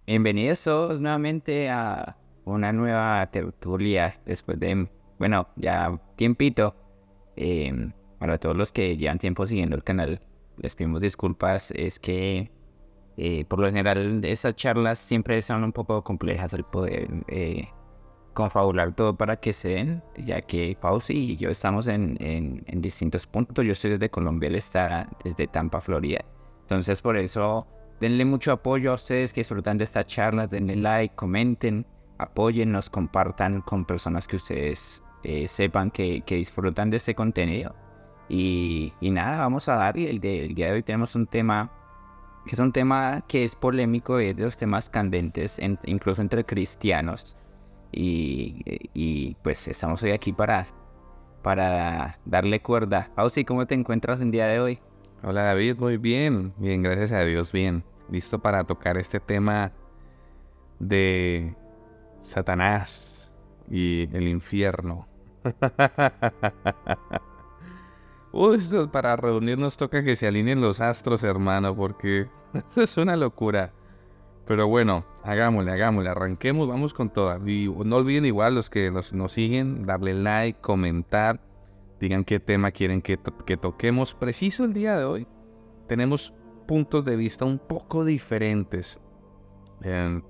Bienvenidos todos nuevamente a una nueva tertulia después de, bueno, ya tiempito. Para todos los que llevan tiempo siguiendo el canal, les pedimos disculpas. Es que por lo general estas charlas siempre son un poco complejas el poder confabular todo para que se den, ya que Fauci y yo estamos en distintos puntos. Yo estoy desde Colombia, él está desde Tampa, Florida. Entonces por eso denle mucho apoyo a ustedes que disfrutan de estas charlas, denle like, comenten, apóyennos, compartan con personas que ustedes sepan que disfrutan de este contenido. Y nada, vamos a dar, y el día de hoy tenemos un tema que es un tema que es polémico, es de los temas candentes, incluso entre cristianos. Y pues estamos hoy aquí para darle cuerda. Fauci, ¿cómo te encuentras el día de hoy? Hola David, muy bien, bien, gracias a Dios, bien. Listo para tocar este tema de Satanás y el infierno. Esto para reunirnos toca que se alineen los astros, hermano, porque esto es una locura. Pero bueno, hagámosle, arranquemos, vamos con toda. Y no olviden igual los que nos siguen, darle like, comentar, digan qué tema quieren que toquemos. Preciso el día de hoy tenemos puntos de vista un poco diferentes.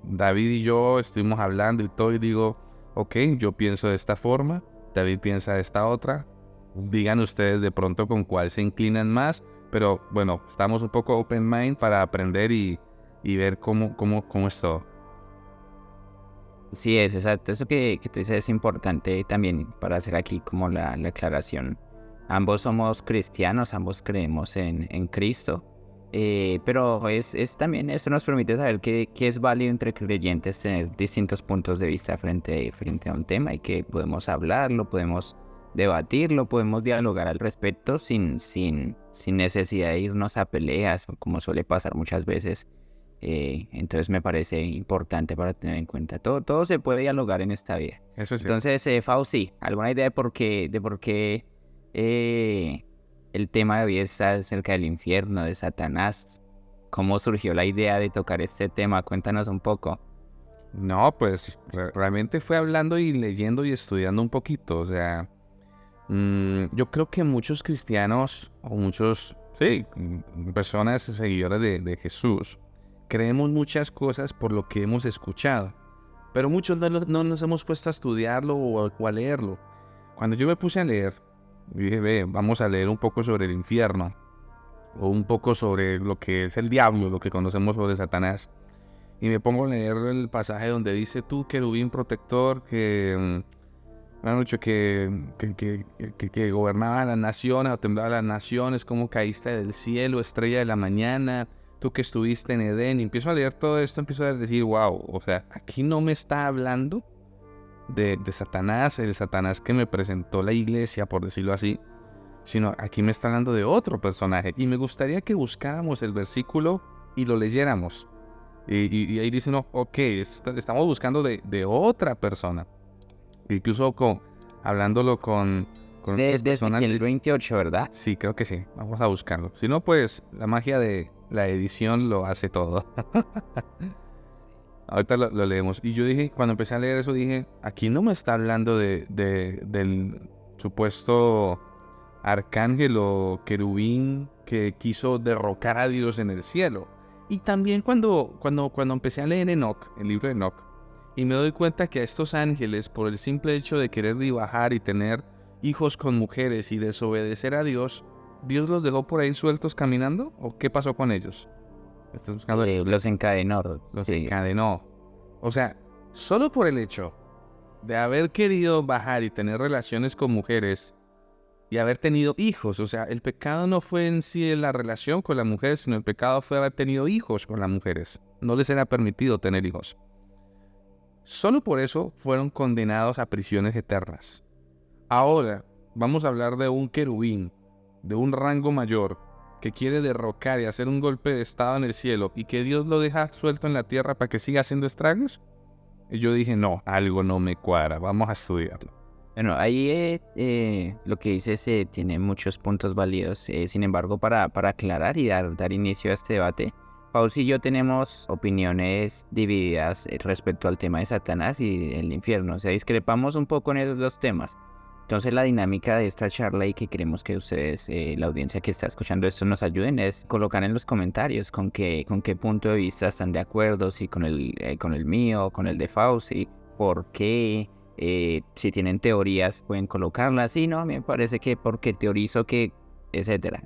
David y yo estuvimos hablando y todo y digo, ok, yo pienso de esta forma, David piensa de esta otra. Digan ustedes de pronto con cuál se inclinan más, pero bueno, estamos un poco open mind para aprender y ver cómo es todo. Sí, es exacto. Eso que tú dices es importante también para hacer aquí como la aclaración. Ambos somos cristianos, ambos creemos en Cristo. Pero es también eso nos permite saber que es válido entre creyentes tener distintos puntos de vista frente a un tema y que podemos hablarlo, podemos debatirlo, podemos dialogar al respecto sin necesidad de irnos a peleas, como suele pasar muchas veces. Entonces me parece importante para tener en cuenta. Todo se puede dialogar en esta vida. Eso es cierto. Entonces, Fauci, ¿alguna idea de por qué el tema de hoy está acerca del infierno, de Satanás? ¿Cómo surgió la idea de tocar este tema? Cuéntanos un poco. No, pues realmente fue hablando y leyendo y estudiando un poquito. O sea, yo creo que muchos cristianos o muchos, sí, personas seguidoras de Jesús, creemos muchas cosas por lo que hemos escuchado, pero muchos no nos hemos puesto a estudiarlo o a leerlo. Cuando yo me puse a leer, dije, ve, vamos a leer un poco sobre el infierno, o un poco sobre lo que es el diablo, lo que conocemos sobre Satanás, y me pongo a leer el pasaje donde dice, tú, querubín protector, que mejor dicho, que gobernaba las naciones o temblaba las naciones, cómo caíste del cielo, estrella de la mañana, tú que estuviste en Edén. Y empiezo a leer todo esto, empiezo a decir, wow, o sea, aquí no me está hablando de Satanás, el Satanás que me presentó la iglesia, por decirlo así, sino aquí me está hablando de otro personaje. Y me gustaría que buscáramos el versículo y lo leyéramos. Y ahí dice, no, ok, estamos buscando de otra persona. Incluso hablándolo con otras De personas. Ezequiel 28, ¿verdad? Sí, creo que sí. Vamos a buscarlo. Si no, pues la magia de la edición lo hace todo. Ahorita lo leemos. Y yo dije, cuando empecé a leer eso, dije, aquí no me está hablando del supuesto arcángel o querubín que quiso derrocar a Dios en el cielo. Y también cuando empecé a leer Enoch, el libro de Enoch, y me doy cuenta que a estos ángeles, por el simple hecho de querer bajar y tener hijos con mujeres y desobedecer a Dios, ¿Dios los dejó por ahí sueltos caminando? ¿O qué pasó con ellos? Estoy buscando. Los encadenó. Los Sí. encadenó. O sea, solo por el hecho de haber querido bajar y tener relaciones con mujeres y haber tenido hijos. O sea, el pecado no fue en sí la relación con las mujeres, sino el pecado fue haber tenido hijos con las mujeres. No les era permitido tener hijos. Solo por eso fueron condenados a prisiones eternas. Ahora vamos a hablar de un querubín, de un rango mayor, que quiere derrocar y hacer un golpe de estado en el cielo y que Dios lo deja suelto en la tierra para que siga haciendo estragos. Y yo dije, no, algo no me cuadra, vamos a estudiarlo. Bueno, ahí lo que dices tiene muchos puntos válidos. Sin embargo, para aclarar y dar inicio a este debate, Fauci y yo tenemos opiniones divididas respecto al tema de Satanás y el infierno. O sea, discrepamos un poco en esos dos temas. Entonces, la dinámica de esta charla y que queremos que ustedes, la audiencia que está escuchando esto, nos ayuden es colocar en los comentarios con qué punto de vista están de acuerdo, si con el mío, con el de Fauci, por qué. Si tienen teorías, pueden colocarlas. Sí, no, me parece que porque teorizo que, etcétera.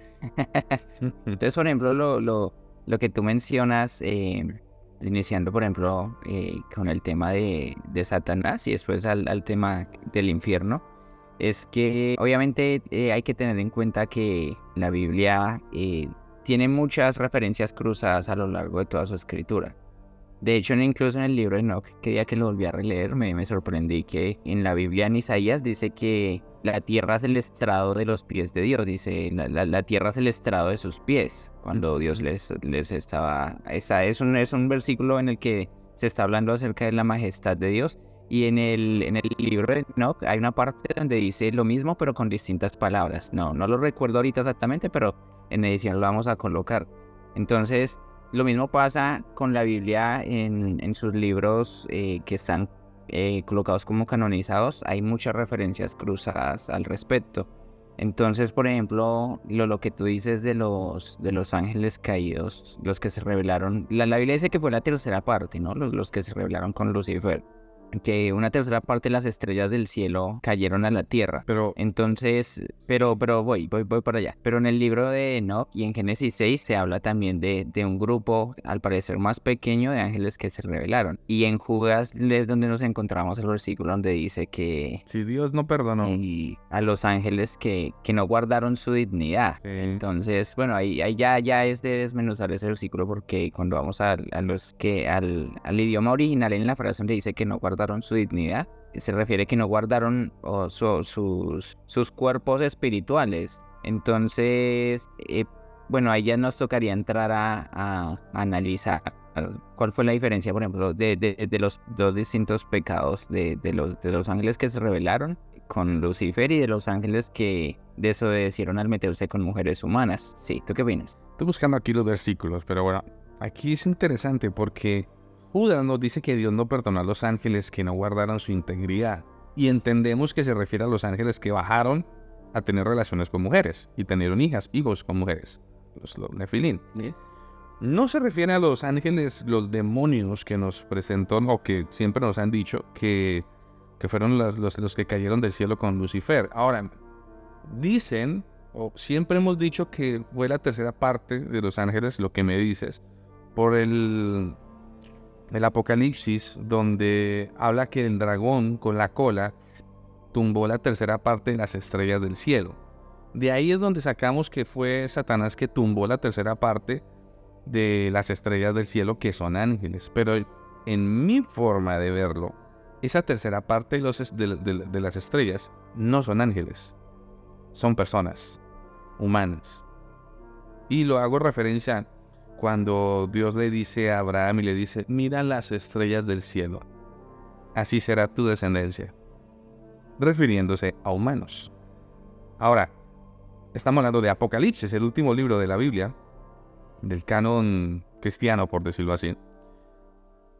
Entonces, por ejemplo, lo que tú mencionas, iniciando, por ejemplo, con el tema de Satanás y después al tema del infierno, es que obviamente hay que tener en cuenta que la Biblia tiene muchas referencias cruzadas a lo largo de toda su escritura. De hecho, incluso en el libro de Enoch, que día que lo volví a releer, me sorprendí que en la Biblia en Isaías dice que la tierra es el estrado de los pies de Dios. Dice, la tierra es el estrado de sus pies, cuando Dios les estaba... es un versículo en el que se está hablando acerca de la majestad de Dios. Y en el libro de Enoch hay una parte donde dice lo mismo, pero con distintas palabras. No lo recuerdo ahorita exactamente, pero en edición lo vamos a colocar. Entonces... Lo mismo pasa con la Biblia en sus libros que están colocados como canonizados. Hay muchas referencias cruzadas al respecto. Entonces, por ejemplo, lo que tú dices de los ángeles caídos, los que se rebelaron, la Biblia dice que fue la tercera parte, ¿no? Los que se rebelaron con Lucifer. Que una tercera parte de las estrellas del cielo cayeron a la tierra. Pero Entonces, pero voy para allá. Pero en el libro de Enoch y en Génesis 6 se habla también de un grupo, al parecer más pequeño, de ángeles que se rebelaron. Y en Judas es donde nos encontramos el versículo donde dice que si Dios no perdonó, a los ángeles que no guardaron su dignidad. sí. Entonces, bueno, ahí ya es de desmenuzar ese versículo porque cuando vamos al idioma original en la frase donde dice que no guardaron su dignidad, se refiere que no guardaron sus cuerpos espirituales. Entonces, bueno, ahí ya nos tocaría entrar a analizar cuál fue la diferencia, por ejemplo, de los dos distintos pecados de los ángeles que se rebelaron con Lucifer y de los ángeles que desobedecieron al meterse con mujeres humanas. Sí, ¿tú qué opinas? Estoy buscando aquí los versículos, pero bueno, aquí es interesante porque Judas nos dice que Dios no perdonó a los ángeles que no guardaron su integridad. Y entendemos que se refiere a los ángeles que bajaron a tener relaciones con mujeres y tenieron hijos con mujeres, los nefilín. ¿Sí? No se refiere a los ángeles, los demonios que nos presentó o que siempre nos han dicho que fueron los que cayeron del cielo con Lucifer. Ahora, dicen, o siempre hemos dicho que fue la tercera parte de los ángeles, lo que me dices, por el Apocalipsis, donde habla que el dragón con la cola tumbó la tercera parte de las estrellas del cielo. De ahí es donde sacamos que fue Satanás que tumbó la tercera parte de las estrellas del cielo, que son ángeles. Pero en mi forma de verlo, esa tercera parte de las estrellas no son ángeles, son personas humanas. Y lo hago referencia cuando Dios le dice a Abraham y le dice, mira las estrellas del cielo, así será tu descendencia, refiriéndose a humanos. Ahora, estamos hablando de Apocalipsis, el último libro de la Biblia, del canon cristiano, por decirlo así.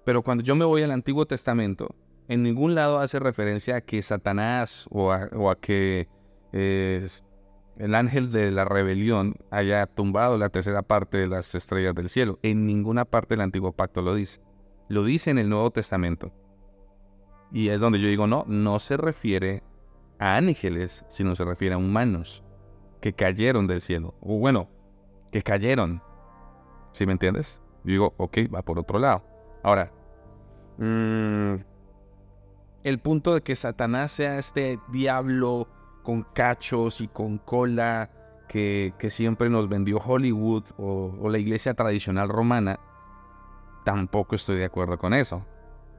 Pero cuando yo me voy al Antiguo Testamento, en ningún lado hace referencia a que Satanás o a que el ángel de la rebelión haya tumbado la tercera parte de las estrellas del cielo. En ninguna parte del Antiguo Pacto lo dice. Lo dice en el Nuevo Testamento. Y es donde yo digo, no se refiere a ángeles, sino se refiere a humanos que cayeron del cielo. O bueno, que cayeron. ¿Sí me entiendes? Yo digo, ok, va por otro lado. Ahora, el punto de que Satanás sea este diablo con cachos y con cola que siempre nos vendió Hollywood o la iglesia tradicional romana, tampoco estoy de acuerdo con eso.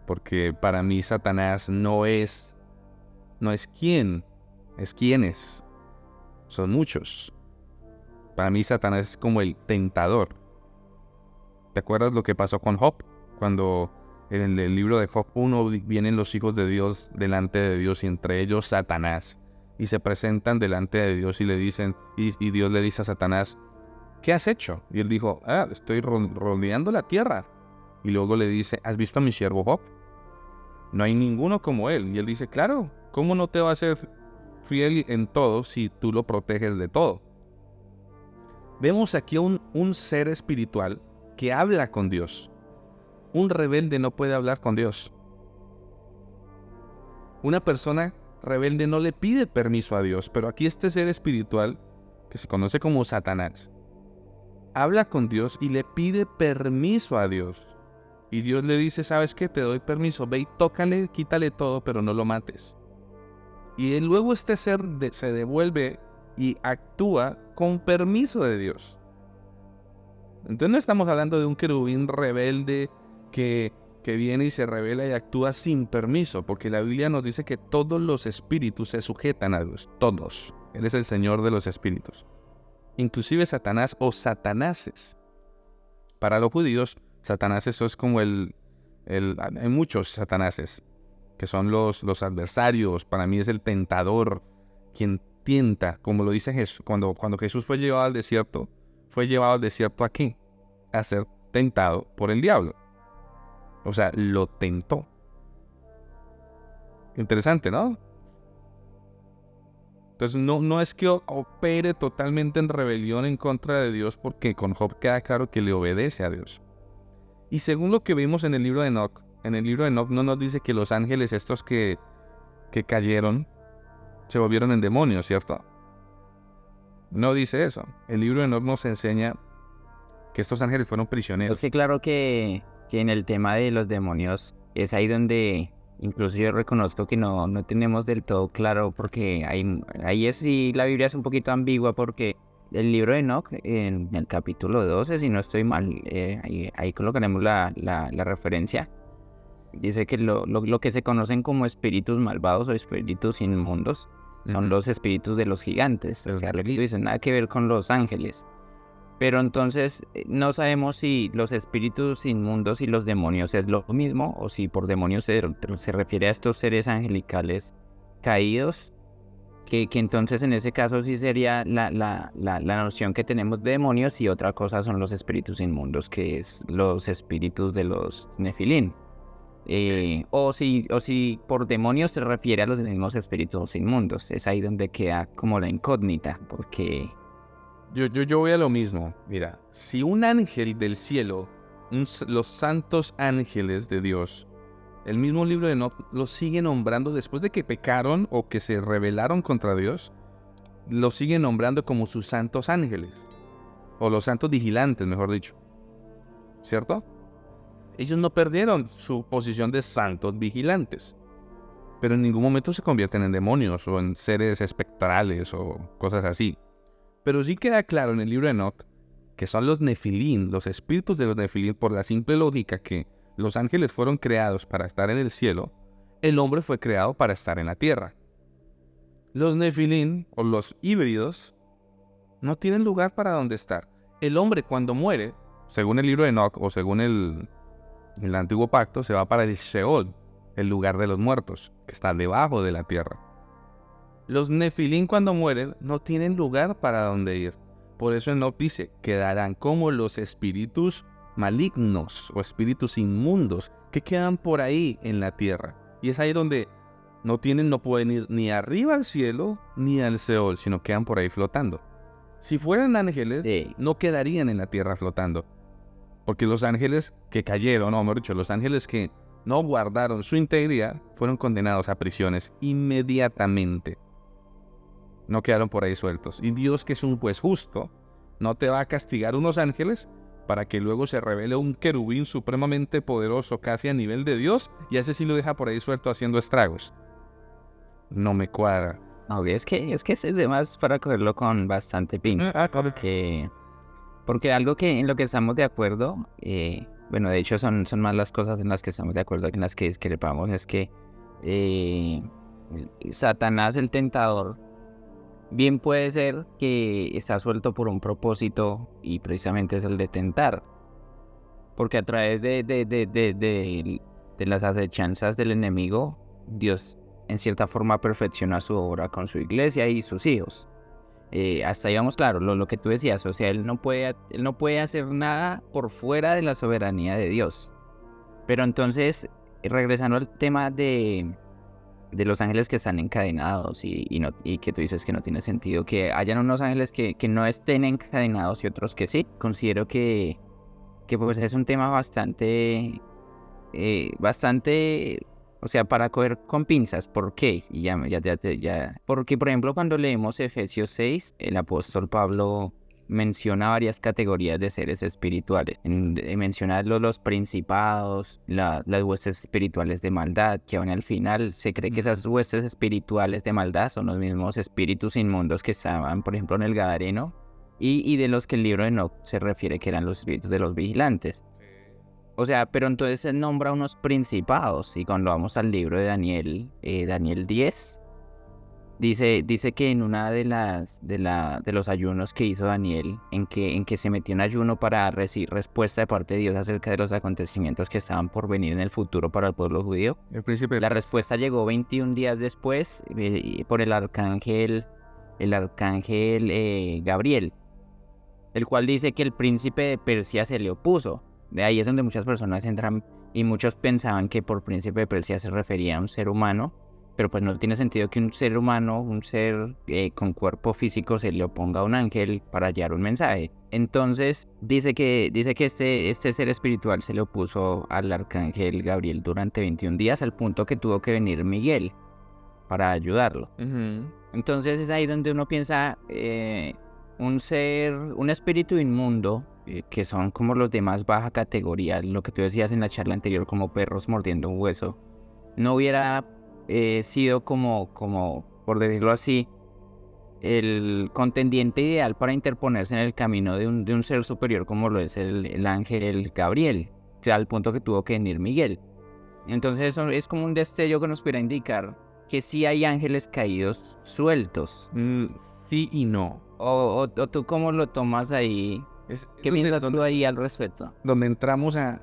Porque para mí Satanás no es quién, es quiénes. Son muchos. Para mí Satanás es como el tentador. ¿Te acuerdas lo que pasó con Job? Cuando En el libro de Job 1 vienen los hijos de Dios delante de Dios y entre ellos Satanás. Y se presentan delante de Dios y le dicen, y Dios le dice a Satanás, ¿qué has hecho? Y él dijo, estoy rodeando la tierra. Y luego le dice, ¿has visto a mi siervo Job? No hay ninguno como él. Y él dice, claro, ¿cómo no te va a ser fiel en todo si tú lo proteges de todo? Vemos aquí un ser espiritual que habla con Dios. Un rebelde no puede hablar con Dios. Una persona rebelde no le pide permiso a Dios, pero aquí este ser espiritual, que se conoce como Satanás, habla con Dios y le pide permiso a Dios. Y Dios le dice, ¿sabes qué? Te doy permiso, ve y tócale, quítale todo, pero no lo mates. Y luego este ser se devuelve y actúa con permiso de Dios. Entonces no estamos hablando de un querubín rebelde que viene y se revela y actúa sin permiso, porque la Biblia nos dice que todos los espíritus se sujetan a Dios, todos. Él es el Señor de los espíritus. Inclusive Satanás o Satanáses. Para los judíos, Satanás eso es como hay muchos Satanáses, que son los adversarios. Para mí es el tentador, quien tienta, como lo dice Jesús. Cuando Jesús fue llevado al desierto aquí, a ser tentado por el diablo. O sea, lo tentó. Interesante, ¿no? Entonces no es que opere totalmente en rebelión en contra de Dios, porque con Job queda claro que le obedece a Dios. Y según lo que vimos en el libro de Enoc, no nos dice que los ángeles estos que cayeron se volvieron en demonios, ¿cierto? No dice eso. El libro de Enoc nos enseña que estos ángeles fueron prisioneros. Es que claro que en el tema de los demonios es ahí donde incluso yo reconozco que no tenemos del todo claro, porque ahí es sí la Biblia es un poquito ambigua, porque el libro de Enoc en el capítulo 12, si no estoy mal, ahí colocaremos la referencia. Dice que lo que se conocen como espíritus malvados o espíritus inmundos son los espíritus de los gigantes. O sea, lo que dicen, nada que ver con los ángeles. Pero entonces no sabemos si los espíritus inmundos y los demonios es lo mismo, o si por demonios se refiere a estos seres angelicales caídos, que entonces en ese caso sí sería la noción que tenemos de demonios, y otra cosa son los espíritus inmundos, que es los espíritus de los nefilín. O si por demonios se refiere a los mismos espíritus inmundos. Es ahí donde queda como la incógnita, porque... Yo voy a lo mismo. Mira, si un ángel del cielo, los santos ángeles de Dios, el mismo libro de Enoc los sigue nombrando después de que pecaron o que se rebelaron contra Dios, los sigue nombrando como sus santos ángeles, o los santos vigilantes, mejor dicho. ¿Cierto? Ellos no perdieron su posición de santos vigilantes, pero en ningún momento se convierten en demonios o en seres espectrales o cosas así. Pero sí queda claro en el libro de Enoc que son los nefilín, los espíritus de los nefilín, por la simple lógica que los ángeles fueron creados para estar en el cielo, el hombre fue creado para estar en la tierra. Los nefilín, o los híbridos, no tienen lugar para donde estar. El hombre cuando muere, según el libro de Enoc o según el antiguo pacto, se va para el Sheol, el lugar de los muertos, que está debajo de la tierra. Los nefilín cuando mueren no tienen lugar para donde ir. Por eso Enoc dice, quedarán como los espíritus malignos o espíritus inmundos que quedan por ahí en la tierra. Y es ahí donde no pueden ir ni arriba al cielo ni al Sheol, sino quedan por ahí flotando. Si fueran ángeles, no quedarían en la tierra flotando. Porque los ángeles que cayeron, mejor dicho, los ángeles que no guardaron su integridad, fueron condenados a prisiones inmediatamente. No quedaron por ahí sueltos. Y Dios, que es un juez justo, no te va a castigar unos ángeles para que luego se revele un querubín supremamente poderoso, casi a nivel de Dios, y ese sí lo deja por ahí suelto haciendo estragos. No me cuadra. No, es que ese tema es para cogerlo con bastante pinza. Porque algo en lo que estamos de acuerdo, bueno, de hecho son más las cosas en las que estamos de acuerdo que en las que discrepamos, es que Satanás, el tentador, bien puede ser que está suelto por un propósito, y precisamente es el de tentar. Porque a través de de las acechanzas del enemigo, Dios en cierta forma perfecciona su obra con su iglesia y sus hijos. Hasta ahí vamos claro, lo que tú decías, o sea, él no puede hacer nada por fuera de la soberanía de Dios. Pero entonces, regresando al tema de los ángeles que están encadenados y que tú dices que no tiene sentido que hayan unos ángeles que no estén encadenados y otros que sí, considero que pues es un tema bastante, o sea, para coger con pinzas. ¿Por qué? Y porque, por ejemplo, cuando leemos Efesios 6, el apóstol Pablo menciona varias categorías de seres espirituales. Menciona los principados, las huestes espirituales de maldad, que aún al final se cree que esas huestes espirituales de maldad son los mismos espíritus inmundos que estaban, por ejemplo, en el Gadareno, y de los que el libro de Enoc se refiere que eran los espíritus de los vigilantes. O sea, pero entonces él nombra unos principados, y cuando vamos al libro de Daniel, Daniel 10, dice que en una de los ayunos que hizo Daniel, en que se metió en ayuno para recibir respuesta de parte de Dios acerca de los acontecimientos que estaban por venir en el futuro para el pueblo judío, la respuesta llegó 21 días después por el arcángel Gabriel, el cual dice que el príncipe de Persia se le opuso. De ahí es donde muchas personas entran y muchos pensaban que por príncipe de Persia se refería a un ser humano, pero pues no tiene sentido que un ser humano, un ser con cuerpo físico se le oponga a un ángel para hallar un mensaje. Entonces dice que este ser espiritual se le opuso al arcángel Gabriel durante 21 días al punto que tuvo que venir Miguel para ayudarlo. Entonces es ahí donde uno piensa, un espíritu inmundo, que son como los de más baja categoría, lo que tú decías en la charla anterior, como perros mordiendo un hueso, no hubiera sido como, por decirlo así, el contendiente ideal para interponerse en el camino de un ser superior como lo es el ángel Gabriel, o sea, al punto que tuvo que venir Miguel. Entonces eso es como un destello que nos pudiera indicar que sí hay ángeles caídos sueltos. Sí y no. ¿O tú cómo lo tomas ahí? ¿Qué piensas tú ahí al respecto? Donde entramos a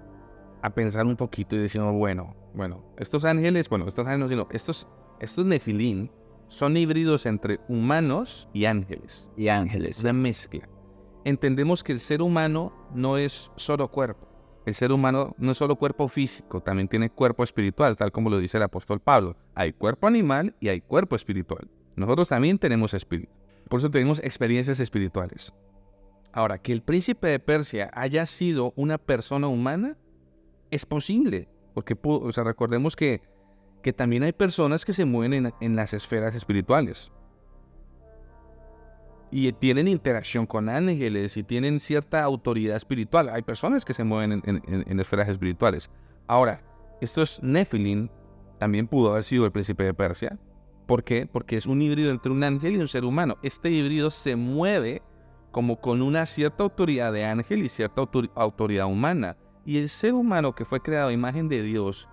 pensar un poquito y decimos, bueno, estos ángeles no, sino estos Nefilín son híbridos entre humanos y ángeles. Es una mezcla. Entendemos que el ser humano no es solo cuerpo. El ser humano no es solo cuerpo físico, también tiene cuerpo espiritual, tal como lo dice el apóstol Pablo. Hay cuerpo animal y hay cuerpo espiritual. Nosotros también tenemos espíritu. Por eso tenemos experiencias espirituales. Ahora, que el príncipe de Persia haya sido una persona humana, es posible. Porque recordemos que también hay personas que se mueven en las esferas espirituales. Y tienen interacción con ángeles y tienen cierta autoridad espiritual. Hay personas que se mueven en esferas espirituales. Ahora, estos Nephilim también pudo haber sido el príncipe de Persia. ¿Por qué? Porque es un híbrido entre un ángel y un ser humano. Este híbrido se mueve como con una cierta autoridad de ángel y cierta autoridad humana. Y el ser humano, que fue creado a imagen de Dios,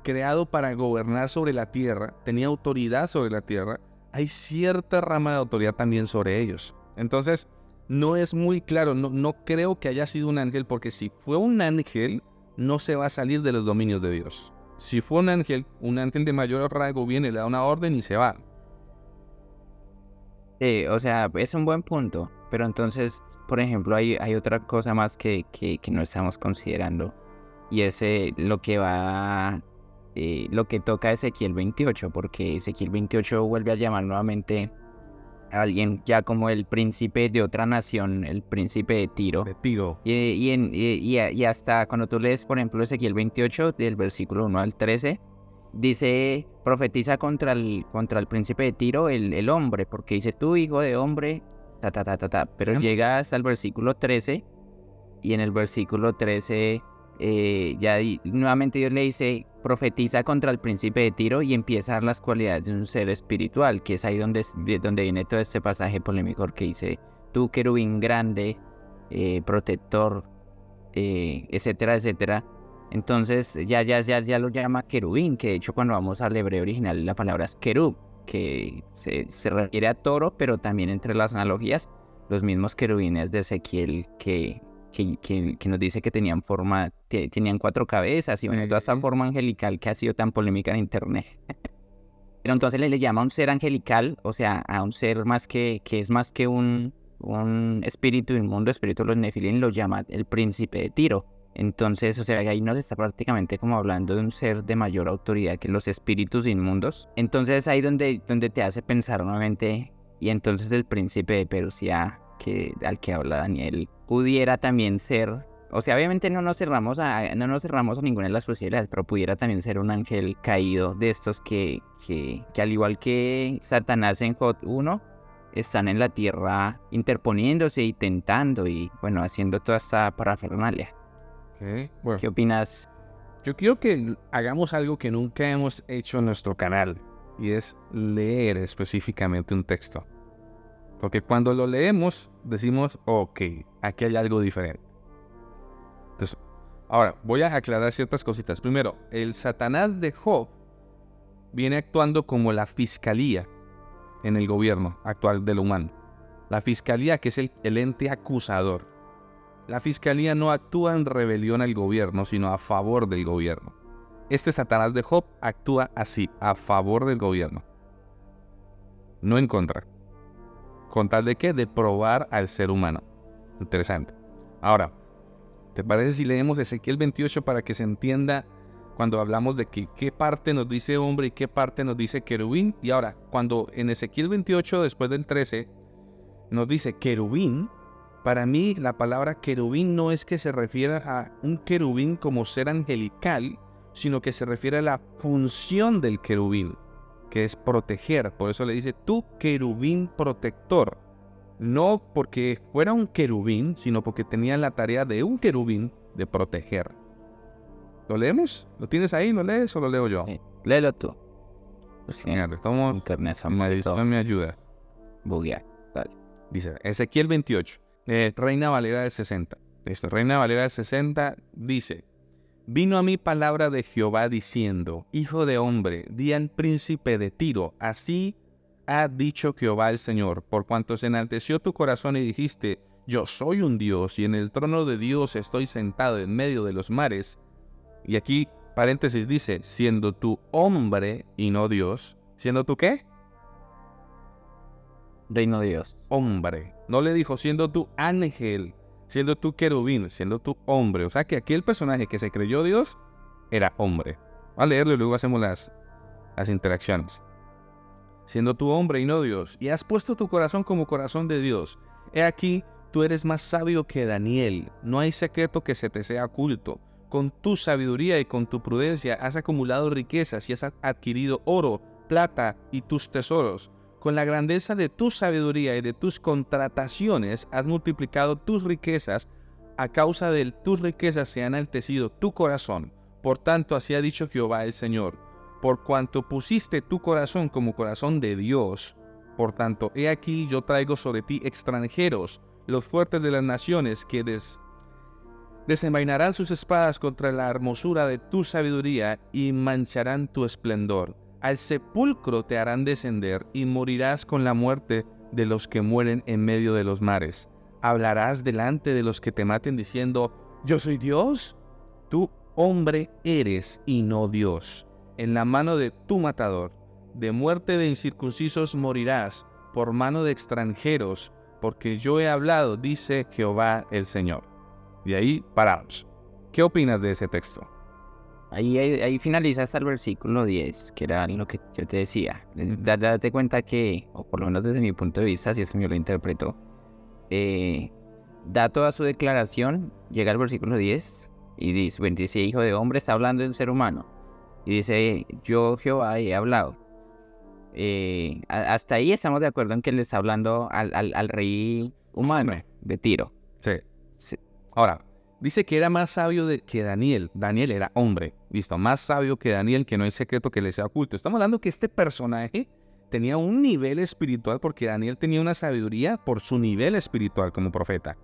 creado para gobernar sobre la tierra, tenía autoridad sobre la tierra, hay cierta rama de autoridad también sobre ellos. Entonces, no es muy claro, no creo que haya sido un ángel, porque si fue un ángel, no se va a salir de los dominios de Dios. Si fue un ángel de mayor rango viene, le da una orden y se va. O sea, es un buen punto, pero entonces, por ejemplo, hay otra cosa más que no estamos considerando, y es lo que toca Ezequiel 28, porque Ezequiel 28 vuelve a llamar nuevamente a alguien ya como el príncipe de otra nación, el príncipe de Tiro. Y hasta cuando tú lees, por ejemplo, Ezequiel 28, del versículo 1 al 13, dice, profetiza contra el príncipe de Tiro, el hombre, porque dice, tú, hijo de hombre, pero llega hasta el versículo 13, y en el versículo 13... nuevamente Dios le dice, profetiza contra el príncipe de Tiro, y empieza a dar las cualidades de un ser espiritual, que es ahí donde viene todo este pasaje polémico que dice, tú querubín grande, protector, etcétera, etcétera. Entonces ya lo llama querubín, que de hecho cuando vamos al hebreo original la palabra es querub, que se refiere a toro, pero también entre las analogías, los mismos querubines de Ezequiel que que nos dice que tenían tenían 4 cabezas y bueno, toda esta forma angelical que ha sido tan polémica en internet. Pero entonces le llama a un ser angelical, o sea, a un ser que es más que un espíritu inmundo, espíritu de los Nefilim, lo llama el príncipe de Tiro. Entonces, o sea, ahí nos está prácticamente como hablando de un ser de mayor autoridad que los espíritus inmundos. Entonces es ahí donde te hace pensar nuevamente, y entonces el príncipe de Persia, al que habla Daniel, pudiera también ser, o sea, obviamente no nos cerramos a ninguna de las posibilidades, pero pudiera también ser un ángel caído de estos que al igual que Satanás en Job 1, están en la tierra interponiéndose y tentando y, bueno, haciendo toda esta parafernalia. Bueno, ¿Qué opinas? yo quiero que hagamos algo que nunca hemos hecho en nuestro canal, y es leer específicamente un texto. Porque cuando lo leemos, decimos, ok, aquí hay algo diferente. Entonces, ahora, voy a aclarar ciertas cositas. Primero, el Satanás de Job viene actuando como la fiscalía en el gobierno actual del humano. La fiscalía, que es el ente acusador. La fiscalía no actúa en rebelión al gobierno, sino a favor del gobierno. Este Satanás de Job actúa así, a favor del gobierno. No en contra. ¿Con tal de qué? De probar al ser humano. Interesante. Ahora, ¿te parece si leemos Ezequiel 28 para que se entienda cuando hablamos de qué parte nos dice hombre y qué parte nos dice querubín? Y ahora, cuando en Ezequiel 28, después del 13, nos dice querubín, para mí la palabra querubín no es que se refiera a un querubín como ser angelical, sino que se refiere a la función del querubín, que es proteger. Por eso le dice tú querubín protector. No porque fuera un querubín, sino porque tenía la tarea de un querubín de proteger. ¿Lo leemos? ¿Lo tienes ahí? ¿Lo lees o lo leo yo? Léelo tú. Sí, estamos... Internet me ayuda. Buguear. Dale. Dice Ezequiel 28, Reina Valera del 60. Listo, Reina Valera del 60 dice: vino a mí palabra de Jehová diciendo, hijo de hombre, di al príncipe de Tiro, así ha dicho Jehová el Señor, por cuanto se enalteció tu corazón y dijiste, yo soy un Dios, y en el trono de Dios estoy sentado en medio de los mares. Y aquí, paréntesis, dice, siendo tú hombre y no Dios. ¿Siendo tú qué? Reino de Dios. Hombre. No le dijo siendo tú ángel, siendo tú querubín, siendo tú hombre. O sea que aquí el personaje que se creyó Dios era hombre. Voy a leerlo y luego hacemos las interacciones. Siendo tú hombre y no Dios, y has puesto tu corazón como corazón de Dios. He aquí, tú eres más sabio que Daniel. No hay secreto que se te sea oculto. Con tu sabiduría y con tu prudencia has acumulado riquezas y has adquirido oro, plata y tus tesoros. Con la grandeza de tu sabiduría y de tus contrataciones has multiplicado tus riquezas. A causa de tus riquezas se ha enaltecido tu corazón. Por tanto, así ha dicho Jehová el Señor. Por cuanto pusiste tu corazón como corazón de Dios, por tanto, he aquí yo traigo sobre ti extranjeros, los fuertes de las naciones, que desenvainarán sus espadas contra la hermosura de tu sabiduría y mancharán tu esplendor. Al sepulcro te harán descender y morirás con la muerte de los que mueren en medio de los mares. Hablarás delante de los que te maten diciendo, ¿yo soy Dios? Tú hombre eres y no Dios. En la mano de tu matador, de muerte de incircuncisos morirás, por mano de extranjeros, porque yo he hablado, dice Jehová el Señor. Y ahí paramos. ¿Qué opinas de ese texto? Ahí finaliza hasta el versículo 10, que era lo que yo te decía. Date cuenta que, o por lo menos desde mi punto de vista, así es como yo lo interpreto, da toda su declaración, llega al versículo 10 y dice, hijo de hombre, está hablando de un ser humano. Y dice, yo Jehová he hablado. Hasta ahí estamos de acuerdo en que le está hablando al rey humano de Tiro. Sí. Ahora, dice que era más sabio que Daniel. Daniel era hombre, listo, más sabio que Daniel, que no hay secreto que le sea oculto. Estamos hablando que este personaje tenía un nivel espiritual porque Daniel tenía una sabiduría por su nivel espiritual como profeta.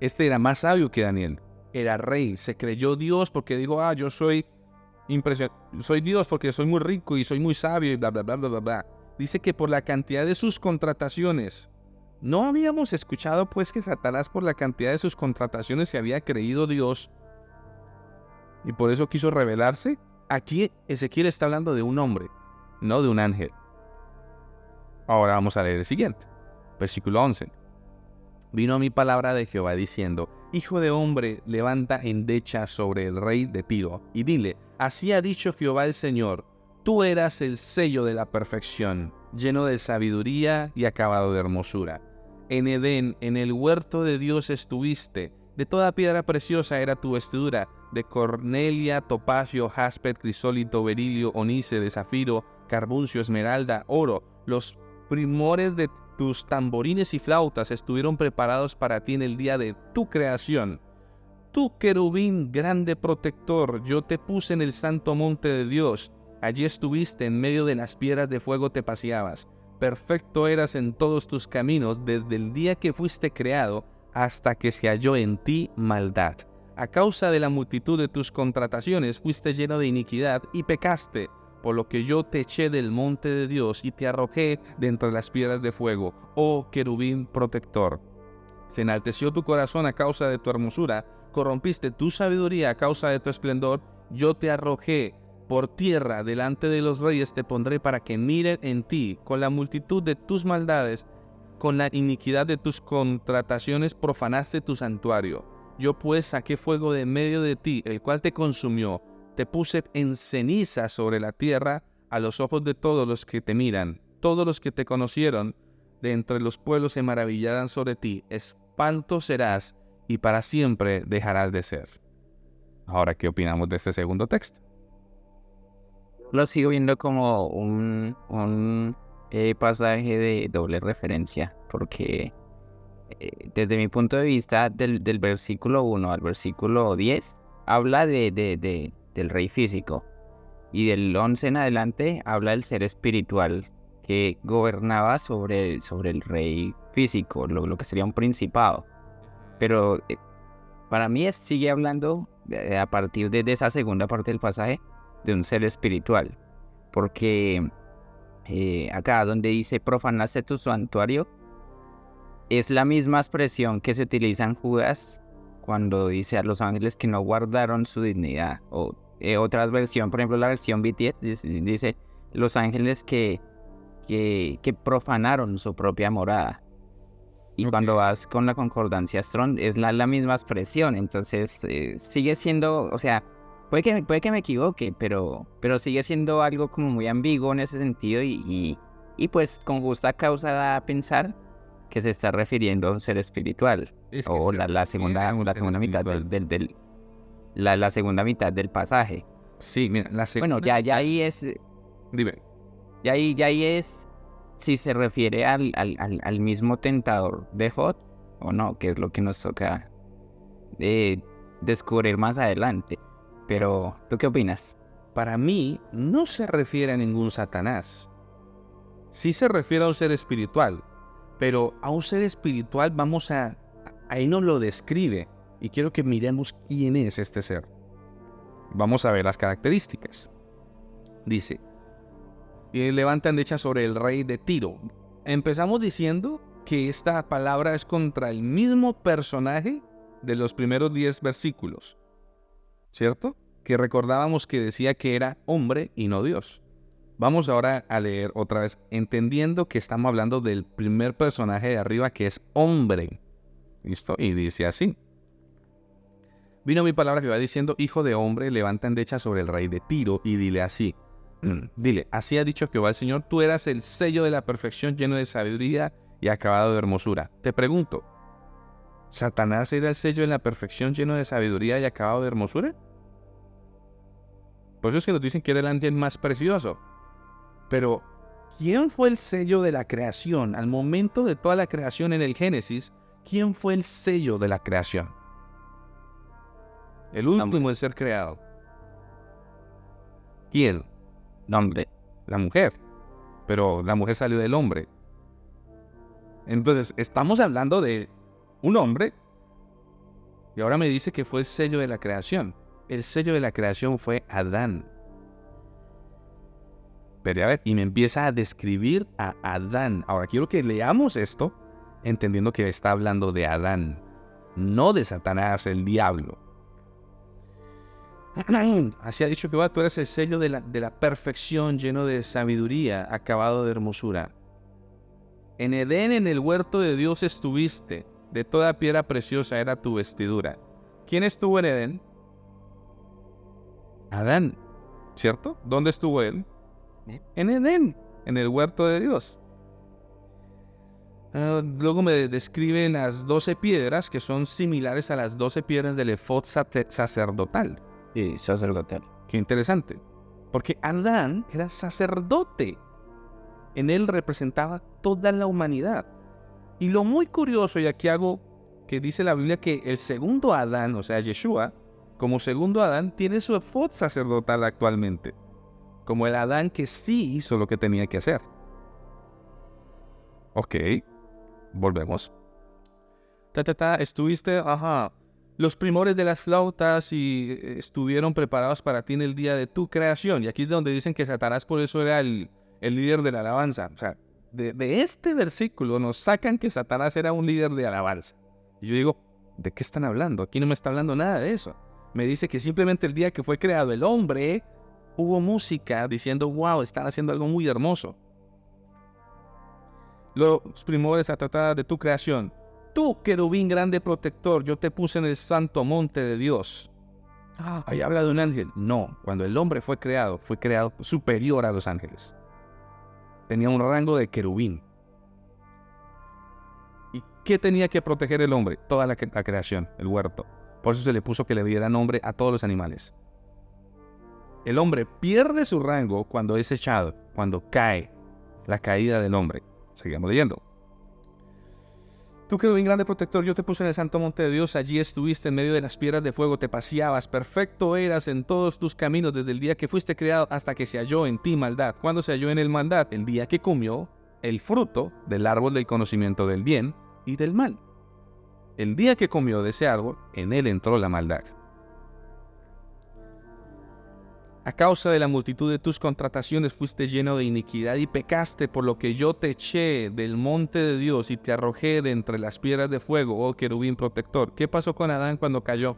Este era más sabio que Daniel. Era rey, se creyó Dios porque dijo, yo soy soy Dios porque soy muy rico y soy muy sabio y bla, bla, bla, bla, bla, bla. Dice que por la cantidad de sus contrataciones, ¿No habíamos escuchado pues que Satanás por la cantidad de sus contrataciones se había creído Dios y por eso quiso rebelarse? Aquí Ezequiel está hablando de un hombre, no de un ángel. Ahora vamos a leer el siguiente, versículo 11. Vino a mí palabra de Jehová diciendo: Hijo de hombre, levanta endecha sobre el rey de Tiro, y dile: Así ha dicho Jehová el Señor, tú eras el sello de la perfección, lleno de sabiduría y acabado de hermosura. En Edén, en el huerto de Dios estuviste, de toda piedra preciosa era tu vestidura, de cornelia, topacio, jaspe, crisólito, berilio, onice, de zafiro, carbuncio, esmeralda, oro. Los primores de tus tamborines y flautas estuvieron preparados para ti en el día de tu creación. Tú, querubín grande protector, yo te puse en el santo monte de Dios. Allí estuviste, en medio de las piedras de fuego te paseabas. Perfecto eras en todos tus caminos, desde el día que fuiste creado hasta que se halló en ti maldad. A causa de la multitud de tus contrataciones fuiste lleno de iniquidad y pecaste, por lo que yo te eché del monte de Dios y te arrojé de entre las piedras de fuego, oh querubín protector. Se enalteció tu corazón a causa de tu hermosura, corrompiste tu sabiduría a causa de tu esplendor. Yo te arrojé por tierra delante de los reyes, te pondré para que miren en ti. Con la multitud de tus maldades, con la iniquidad de tus contrataciones profanaste tu santuario. Yo pues saqué fuego de medio de ti, el cual te consumió. Te puse en ceniza sobre la tierra a los ojos de todos los que te miran. Todos los que te conocieron de entre los pueblos se maravillarán sobre ti. Espanto serás y para siempre dejarás de ser. Ahora, ¿qué opinamos de este segundo texto? Lo sigo viendo como un pasaje de doble referencia, porque desde mi punto de vista, del versículo 1 al versículo 10, habla del rey físico, y del 11 en adelante habla del ser espiritual que gobernaba sobre el rey físico, lo que sería un principado. Pero para mí sigue hablando a partir de esa segunda parte del pasaje de un ser espiritual, porque acá donde dice profanaste tu santuario, es la misma expresión que se utiliza en Judas cuando dice a los ángeles que no guardaron su dignidad. O otra versión, por ejemplo la versión BTS, dice los ángeles que profanaron su propia morada. Y cuando vas con la concordancia Strong es la misma expresión. Entonces sigue siendo, o sea, puede que me equivoque, pero sigue siendo algo como muy ambiguo en ese sentido, y pues con justa causa da a pensar que se está refiriendo a un ser espiritual. Es que O se la segunda mitad la segunda mitad del pasaje. Sí, mira, la segunda... Bueno, ya ahí es... Dime. Ya ahí es si se refiere al mismo tentador de Jod o no, que es lo que nos toca descubrir más adelante. Pero, ¿tú qué opinas? Para mí, no se refiere a ningún Satanás. Sí se refiere a un ser espiritual, pero a un ser espiritual ahí nos lo describe, y quiero que miremos quién es este ser. Vamos a ver las características. Dice, y levantan decha sobre el rey de Tiro. Empezamos diciendo que esta palabra es contra el mismo personaje de los primeros 10 versículos, ¿cierto? Que recordábamos que decía que era hombre y no Dios. Vamos ahora a leer otra vez, entendiendo que estamos hablando del primer personaje de arriba, que es hombre. ¿Listo? Y dice así. Vino mi palabra que va diciendo: Hijo de hombre, levanta endecha sobre el rey de Tiro y dile así. Dile, así ha dicho Jehová el Señor, tú eras el sello de la perfección, lleno de sabiduría y acabado de hermosura. Te pregunto, ¿Satanás era el sello de la perfección, lleno de sabiduría y acabado de hermosura? Por eso es que nos dicen que era el ángel más precioso. Pero, ¿quién fue el sello de la creación? Al momento de toda la creación en el Génesis, ¿quién fue el sello de la creación? El último en ser creado. ¿Quién? Nombre. La mujer. Pero la mujer salió del hombre. Entonces, estamos hablando de un hombre, y ahora me dice que fue el sello de la creación. El sello de la creación fue Adán. Pero a ver, y me empieza a describir a Adán. Ahora quiero que leamos esto entendiendo que está hablando de Adán, no de Satanás, el diablo. Así ha dicho Jehová, tú eres el sello de la perfección, lleno de sabiduría, acabado de hermosura. En Edén, en el huerto de Dios estuviste, de toda piedra preciosa era tu vestidura. ¿Quién estuvo en Edén? Adán, ¿cierto? ¿Dónde estuvo él? En Edén, en el huerto de Dios. Luego me describen las 12 piedras que son similares a las 12 piedras del efod sacerdotal. Sí, sacerdotal. Qué interesante, porque Adán era sacerdote. En él representaba toda la humanidad. Y lo muy curioso, y aquí hago que dice la Biblia que el segundo Adán, o sea, Yeshua, como segundo Adán, tiene su efod sacerdotal actualmente. Como el Adán que sí hizo lo que tenía que hacer. Ok, volvemos. Estuviste, los primores de las flautas y estuvieron preparados para ti en el día de tu creación. Y aquí es donde dicen que Satanás por eso era el líder de la alabanza. O sea, de este versículo nos sacan que Satanás era un líder de alabanza. Y yo digo, ¿de qué están hablando? Aquí no me está hablando nada de eso. Me dice que simplemente el día que fue creado el hombre, hubo música diciendo, wow, están haciendo algo muy hermoso. Los primores a tratar de tu creación. Tú, querubín grande protector, yo te puse en el santo monte de Dios. Ahí habla de un ángel. No, cuando el hombre fue creado superior a los ángeles. Tenía un rango de querubín. ¿Y qué tenía que proteger el hombre? Toda la creación, el huerto. Por eso se le puso que le diera nombre a todos los animales. El hombre pierde su rango cuando es echado, cuando cae, la caída del hombre. Seguimos leyendo. Tú, querubín grande protector, yo te puse en el santo monte de Dios, allí estuviste en medio de las piedras de fuego, te paseabas, perfecto eras en todos tus caminos desde el día que fuiste creado hasta que se halló en ti maldad. ¿Cuándo se halló en él maldad? El día que comió el fruto del árbol del conocimiento del bien y del mal. El día que comió de ese árbol, en él entró la maldad. A causa de la multitud de tus contrataciones fuiste lleno de iniquidad y pecaste, por lo que yo te eché del monte de Dios y te arrojé de entre las piedras de fuego, oh querubín protector. ¿Qué pasó con Adán cuando cayó?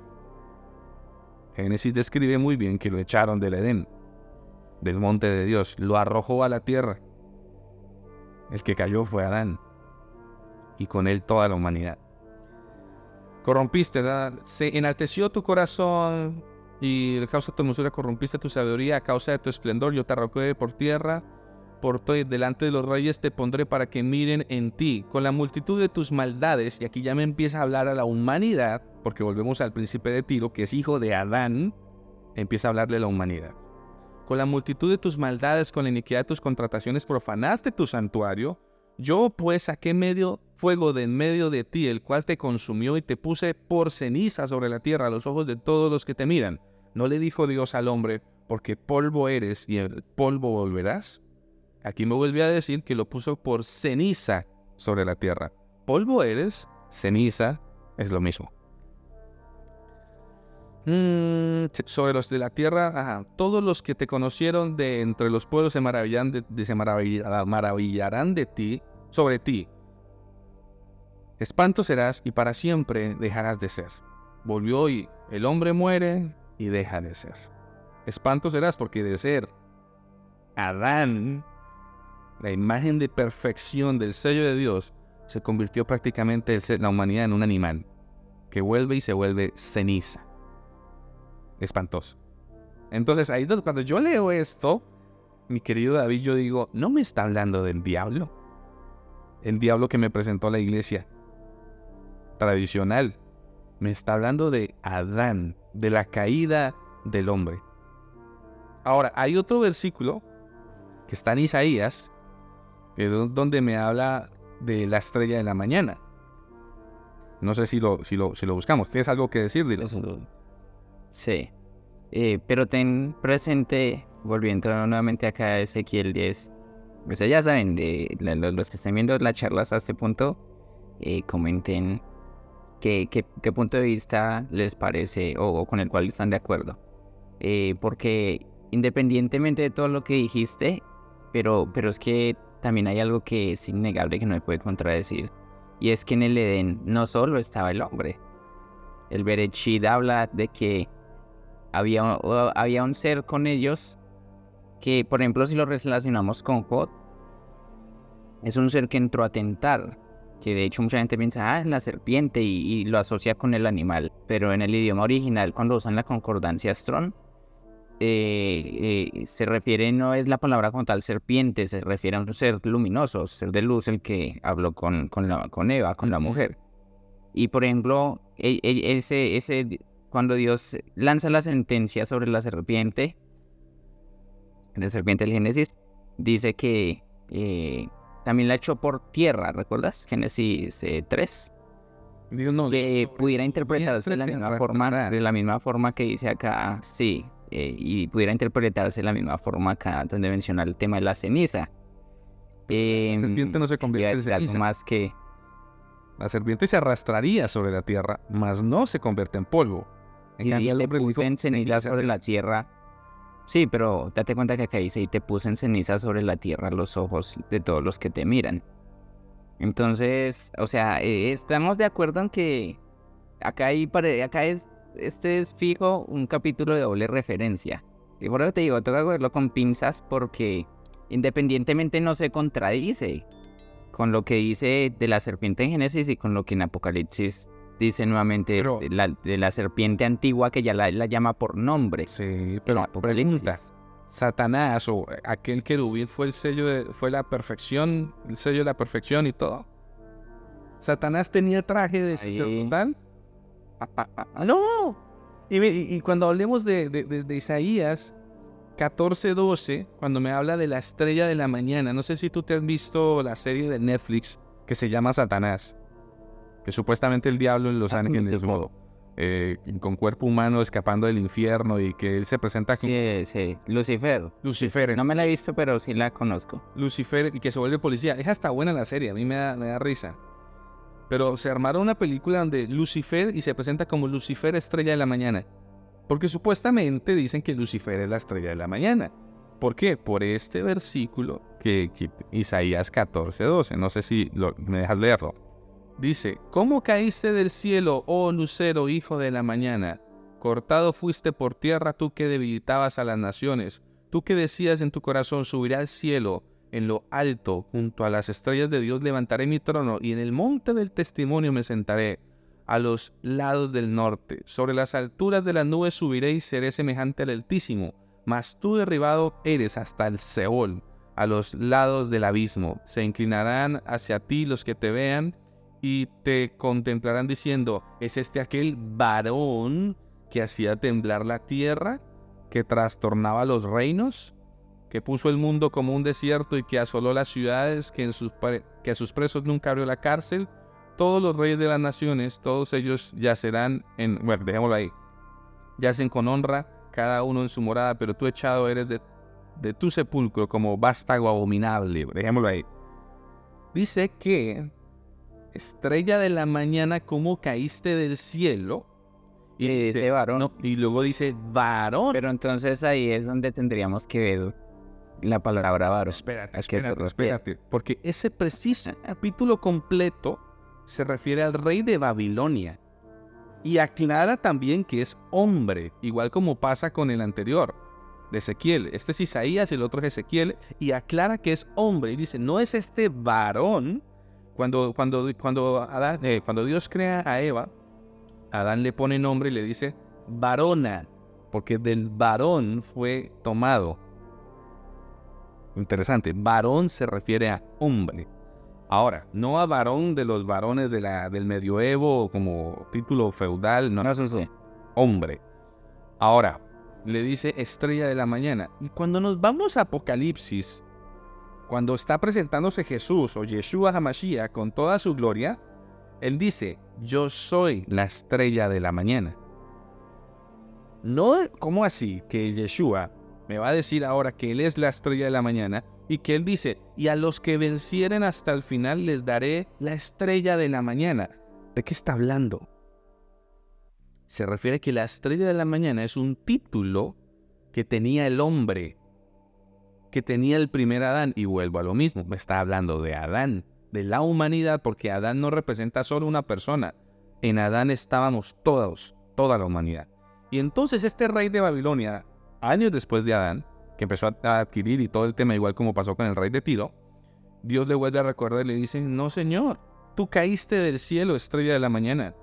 Génesis describe muy bien que lo echaron del Edén, del monte de Dios, lo arrojó a la tierra. El que cayó fue Adán, y con él toda la humanidad. Corrompiste, ¿verdad? Se enalteció tu corazón, y a causa de tu hermosura corrompiste tu sabiduría, a causa de tu esplendor yo te arrojé por tierra, delante de los reyes te pondré para que miren en ti. Con la multitud de tus maldades, y aquí ya me empieza a hablar a la humanidad, porque volvemos al príncipe de Tiro, que es hijo de Adán, empieza a hablarle a la humanidad. Con la multitud de tus maldades, con la iniquidad de tus contrataciones, profanaste tu santuario. Yo pues saqué fuego de en medio de ti, el cual te consumió y te puse por ceniza sobre la tierra a los ojos de todos los que te miran. ¿No le dijo Dios al hombre, porque polvo eres y el polvo volverás? Aquí me vuelve a decir que lo puso por ceniza sobre la tierra. Polvo eres, ceniza es lo mismo. Sobre los de la tierra, todos los que te conocieron de entre los pueblos se maravillarán de ti, sobre ti. Espanto serás y para siempre dejarás de ser. Volvió y el hombre muere y deja de ser. Espanto serás porque de ser Adán, la imagen de perfección del sello de Dios, se convirtió prácticamente la humanidad en un animal que vuelve y se vuelve ceniza. Espantoso. Entonces ahí cuando yo leo esto, mi querido David, yo digo, no me está hablando del diablo. El diablo que me presentó la iglesia tradicional. Me está hablando de Adán, de la caída del hombre. Ahora, hay otro versículo que está en Isaías, donde me habla de la estrella de la mañana. No sé si lo buscamos. ¿Tienes algo que decir? Dilo. Sí. Pero ten presente, volviendo nuevamente acá a Ezequiel 10, o sea, ya saben, los que estén viendo la charla hasta este punto, comenten qué punto de vista les parece o con el cual están de acuerdo. Porque independientemente de todo lo que dijiste, pero es que también hay algo que es innegable que no me puede contradecir, Y es que en el Edén no solo estaba el hombre. El Bereshit habla de que había un ser con ellos que, por ejemplo, si lo relacionamos con Jod, es un ser que entró a tentar, que de hecho mucha gente piensa, es la serpiente y lo asocia con el animal, pero en el idioma original, cuando usan la concordancia Strong, se refiere, no es la palabra como tal serpiente, se refiere a un ser luminoso, ser de luz, el que habló con Eva, con la mujer. Y por ejemplo, cuando Dios lanza la sentencia sobre la serpiente del Génesis, dice que también la echó por tierra, ¿recuerdas? Génesis 3. Dios no, Que pudiera interpretarse de vientre la misma forma que dice acá, sí, y pudiera interpretarse de la misma forma acá, donde menciona el tema de la ceniza. La serpiente no se convierte en algo ceniza. más que... La serpiente se arrastraría sobre la tierra, mas no se convierte en polvo. En Y cambio, el te hombre le dijo, puse en ceniza sobre la tierra. Sí, pero date cuenta que acá dice, y te puse en ceniza sobre la tierra los ojos de todos los que te miran. Entonces, o sea, estamos de acuerdo en que este es fijo un capítulo de doble referencia. Y por eso te digo, tengo que verlo con pinzas porque independientemente no se contradice con lo que dice de la serpiente en Génesis y con lo que en Apocalipsis dice nuevamente Pero- de la serpiente antigua que ya la llama por nombre. sí, en pero Apocalipsis. pregunta, Satanás o aquel querubín fue el sello fue la perfección, el sello de la perfección y todo. Satanás tenía traje de sacerdotal. No. Y cuando hablemos de Isaías 14:12, cuando me habla de la estrella de la mañana, no sé si tú te has visto la serie de Netflix que se llama Satanás, que supuestamente el diablo en Los Ángeles, con cuerpo humano escapando del infierno y que él se presenta como Sí, Lucifer. Lucifer. No me la he visto, pero sí la conozco. Lucifer y que se vuelve policía. Es hasta buena la serie, a mí me da risa. Pero se armaron una película donde Lucifer y se presenta como Lucifer estrella de la mañana. Porque supuestamente dicen que Lucifer es la estrella de la mañana. ¿Por qué? Por este versículo que Isaías 14:12. No sé si me dejas leerlo. Dice, ¿cómo caíste del cielo, oh lucero, hijo de la mañana? Cortado fuiste por tierra tú que debilitabas a las naciones. Tú que decías en tu corazón, subiré al cielo, en lo alto, junto a las estrellas de Dios levantaré mi trono, y en el monte del testimonio me sentaré, a los lados del norte. Sobre las alturas de las nubes subiré y seré semejante al Altísimo, mas tú derribado eres hasta el Seol, a los lados del abismo. Se inclinarán hacia ti los que te vean, y te contemplarán diciendo, ¿es este aquel varón que hacía temblar la tierra, que trastornaba los reinos, que puso el mundo como un desierto y que asoló las ciudades, que a sus presos nunca abrió la cárcel? Todos los reyes de las naciones, todos ellos yacerán bueno, dejémoslo ahí, yacen con honra, cada uno en su morada, pero tú echado eres de tu sepulcro como vástago abominable. Dejémoslo ahí. Dice que estrella de la mañana, ¿cómo caíste del cielo? Y dice varón. no, y luego dice varón. Pero entonces ahí es donde tendríamos que ver la palabra varón. Espérate, porque ese preciso capítulo completo se refiere al rey de Babilonia y aclara también que es hombre, igual como pasa con el anterior de Ezequiel. Este es Isaías y el otro es Ezequiel, y aclara que es hombre y dice, no es este varón. Cuando Dios crea a Eva, Adán le pone nombre y le dice varona, porque del varón fue tomado. Interesante, varón se refiere a hombre. Ahora, no a varón de los varones del medioevo como título feudal, no, Sí. hombre. Ahora, le dice estrella de la mañana. Y cuando nos vamos a Apocalipsis, cuando está presentándose Jesús o Yeshua HaMashiach con toda su gloria, él dice, yo soy la estrella de la mañana. No, ¿cómo así? Que Yeshua me va a decir ahora que él es la estrella de la mañana y que él dice, y a los que vencieren hasta el final les daré la estrella de la mañana. ¿De qué está hablando? Se refiere a que la estrella de la mañana es un título que tenía el hombre, que tenía el primer Adán, y vuelvo a lo mismo, me está hablando de Adán, de la humanidad, porque Adán no representa solo una persona. En Adán estábamos todos, toda la humanidad. Y entonces este rey de Babilonia, años después de Adán, que empezó a adquirir y todo el tema igual como pasó con el rey de Tiro, Dios le vuelve a recordar y le dice, no señor, tú caíste del cielo, estrella de la mañana,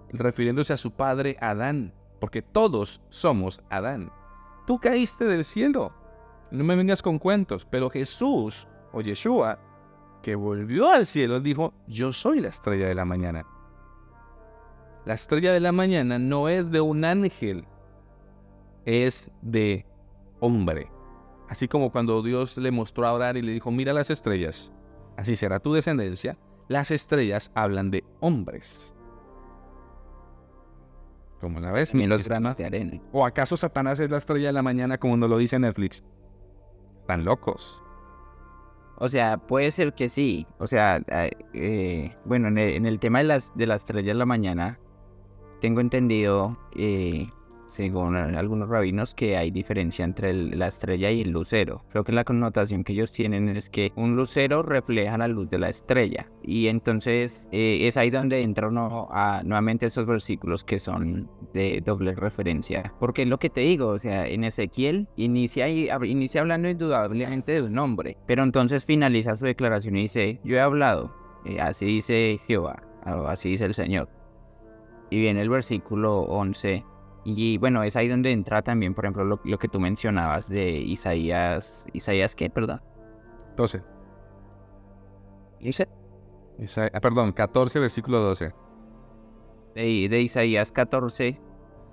refiriéndose a su padre Adán, porque todos somos Adán. Tú caíste del cielo, no me vengas con cuentos, pero Jesús, o Yeshua, que volvió al cielo, dijo, yo soy la estrella de la mañana. La estrella de la mañana no es de un ángel, es de hombre. Así como cuando Dios le mostró a Abraham y le dijo, mira las estrellas, así será tu descendencia, las estrellas hablan de hombres. ¿Cómo la ves? También los granos de arena. ¿O acaso Satanás es la estrella de la mañana como nos lo dice Netflix? Están locos. O sea, puede ser que sí. O sea, bueno, en el tema de la estrella de la mañana, tengo entendido, según algunos rabinos, que hay diferencia entre la estrella y el lucero. Creo que la connotación que ellos tienen es que un lucero refleja la luz de la estrella. Y entonces es ahí donde entran nuevamente esos versículos que son de doble referencia. Porque es lo que te digo, o sea, en Ezequiel inicia hablando indudablemente de un hombre. Pero entonces finaliza su declaración y dice, yo he hablado, así dice Jehová, así dice el Señor. Y viene el versículo 11. Y bueno, es ahí donde entra también, por ejemplo, lo que tú mencionabas de Isaías. ¿Isaías qué? Perdón. 12. ¿Dice? Perdón, 14, versículo 12. De Isaías 14,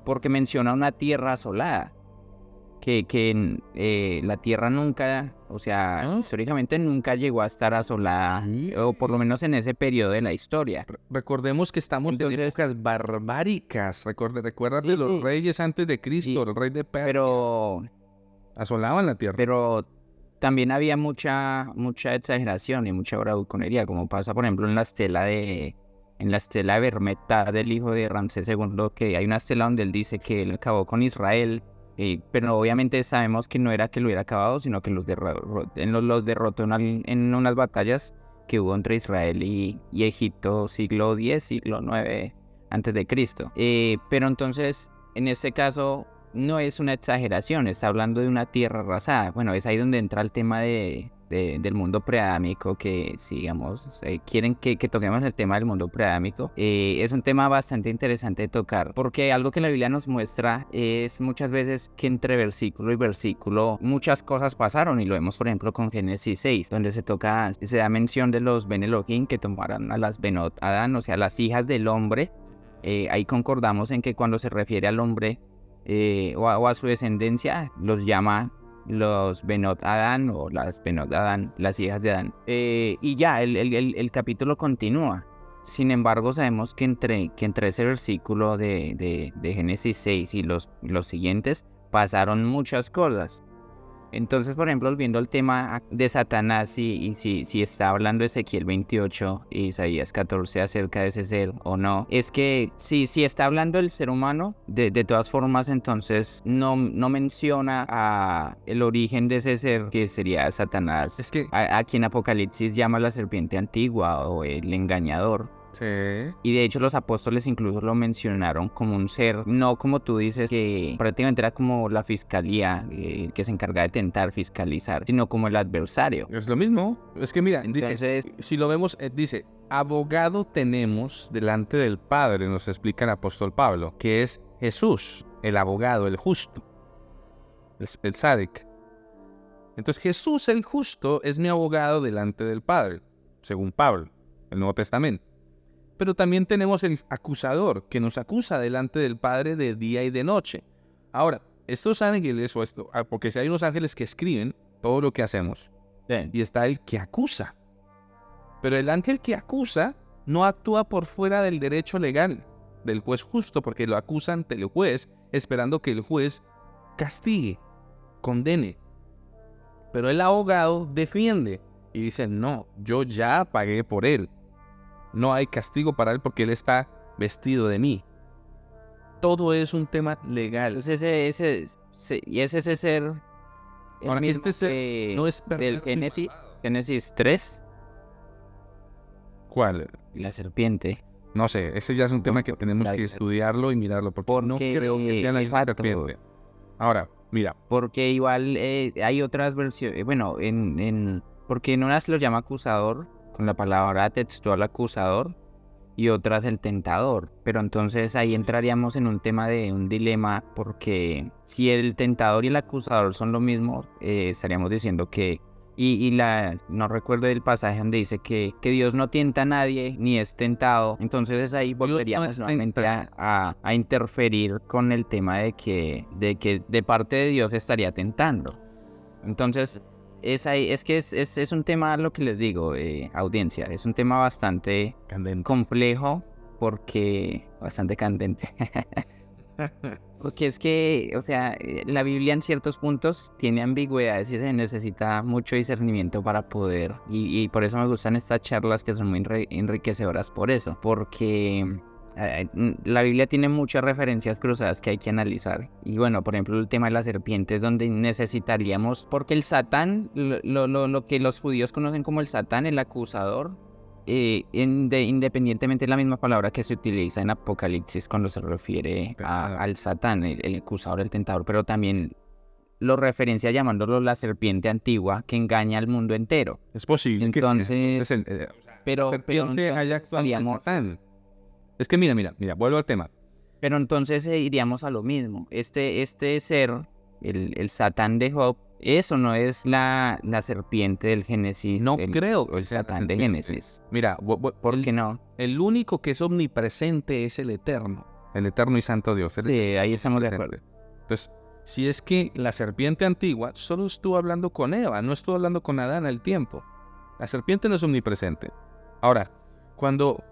porque menciona una tierra asolada. Que la tierra nunca, o sea, históricamente nunca llegó a estar asolada, o por lo menos en ese periodo de la historia. Recordemos que estamos en épocas barbáricas. Recuérdate Sí, los reyes antes de Cristo, el rey de Persia. Pero asolaban la tierra. Pero también había mucha exageración y mucha bravuconería, como pasa, por ejemplo, en la estela de Bermeta del hijo de Ramsés II, que hay una estela donde él dice que él acabó con Israel, pero obviamente sabemos que no era que lo hubiera acabado, sino que los derrotó en unas batallas que hubo entre Israel y Egipto, siglo X, siglo IX antes de Cristo. Pero entonces, en este caso, no es una exageración, está hablando de una tierra arrasada. Bueno, es ahí donde entra el tema del mundo preadámico, que sigamos, quieren que toquemos el tema del mundo preadámico. Es un tema bastante interesante de tocar, porque algo que la Biblia nos muestra es muchas veces que entre versículo y versículo muchas cosas pasaron, y lo vemos por ejemplo con Génesis 6, donde se da mención de los Ben Elohim que tomaran a las Benot Adán, o sea, las hijas del hombre. Ahí concordamos en que cuando se refiere al hombre o a su descendencia, los llama los Benot Adán o las Benot Adán, las hijas de Adán. Y ya, el capítulo continúa. Sin embargo, sabemos que entre ese versículo de Génesis 6 y los siguientes pasaron muchas cosas. Entonces, por ejemplo, volviendo al tema de Satanás, si está hablando Ezequiel 28 y Isaías 14 acerca de ese ser o no, es que si está hablando del ser humano, de todas formas, entonces no menciona el origen de ese ser, que sería Satanás, Es que a quien Apocalipsis llama la serpiente antigua o el engañador. sí. Y de hecho los apóstoles incluso lo mencionaron como un ser, no como tú dices, que prácticamente era como la fiscalía, que se encarga de tentar fiscalizar, sino como el adversario. Es lo mismo. Es que mira, Entonces, dice, si lo vemos, dice, abogado tenemos delante del Padre, nos explica el apóstol Pablo, que es Jesús, el abogado, el justo, el Sadik. Entonces Jesús el justo es mi abogado delante del Padre, según Pablo, el Nuevo Testamento. Pero también tenemos el acusador, que nos acusa delante del Padre de día y de noche. Ahora, estos ángeles, porque si hay unos ángeles que escriben todo lo que hacemos, y está el que acusa. Pero el ángel que acusa no actúa por fuera del derecho legal del juez justo, porque lo acusa ante el juez, esperando que el juez castigue, condene. Pero el abogado defiende y dice, no, yo ya pagué por él. No hay castigo para él porque él está vestido de mí. Todo es un tema legal. Entonces y es ese ser. Ahora, este ser no es del Génesis 3. ¿Cuál? La serpiente. No sé, ese ya es un tema que tenemos que estudiarlo y mirarlo, porque no creo que sea la misma serpiente. Ahora, mira. Porque igual hay otras versiones, bueno, porque en unas lo llama acusador, con la palabra textual acusador, y otras el tentador. Pero entonces ahí entraríamos en un tema de un dilema, porque si el tentador y el acusador son lo mismo, estaríamos diciendo que, no recuerdo el pasaje donde dice que Dios no tienta a nadie ni es tentado. Entonces ahí volveríamos nuevamente a interferir con el tema de que de parte de Dios estaría tentando. Entonces es un tema, lo que les digo, audiencia, es un tema bastante complejo, porque bastante candente. Porque es que, o sea, la Biblia en ciertos puntos tiene ambigüedades y se necesita mucho discernimiento para poder, y por eso me gustan estas charlas, que son muy enriquecedoras por eso, porque la Biblia tiene muchas referencias cruzadas que hay que analizar. Y bueno, por ejemplo, el tema de la serpiente, donde necesitaríamos, porque el Satán, lo que los judíos conocen como el Satán, el acusador, independientemente de la misma palabra que se utiliza en Apocalipsis cuando se refiere al Satán, el acusador, el tentador, pero también lo referencia llamándolo la serpiente antigua que engaña al mundo entero. Es posible. Entonces, pero haya actuado Satán. Es que mira, vuelvo al tema. Pero entonces iríamos a lo mismo. Este ser, el Satán de Job, eso no es la serpiente del Génesis. No creo. El Satán de Génesis. Mira, ¿por qué no? El único que es omnipresente es el eterno y santo Dios. Sí, ahí estamos de acuerdo. Entonces, si es que la serpiente antigua solo estuvo hablando con Eva, no estuvo hablando con Adán al tiempo. La serpiente no es omnipresente. Ahora, cuando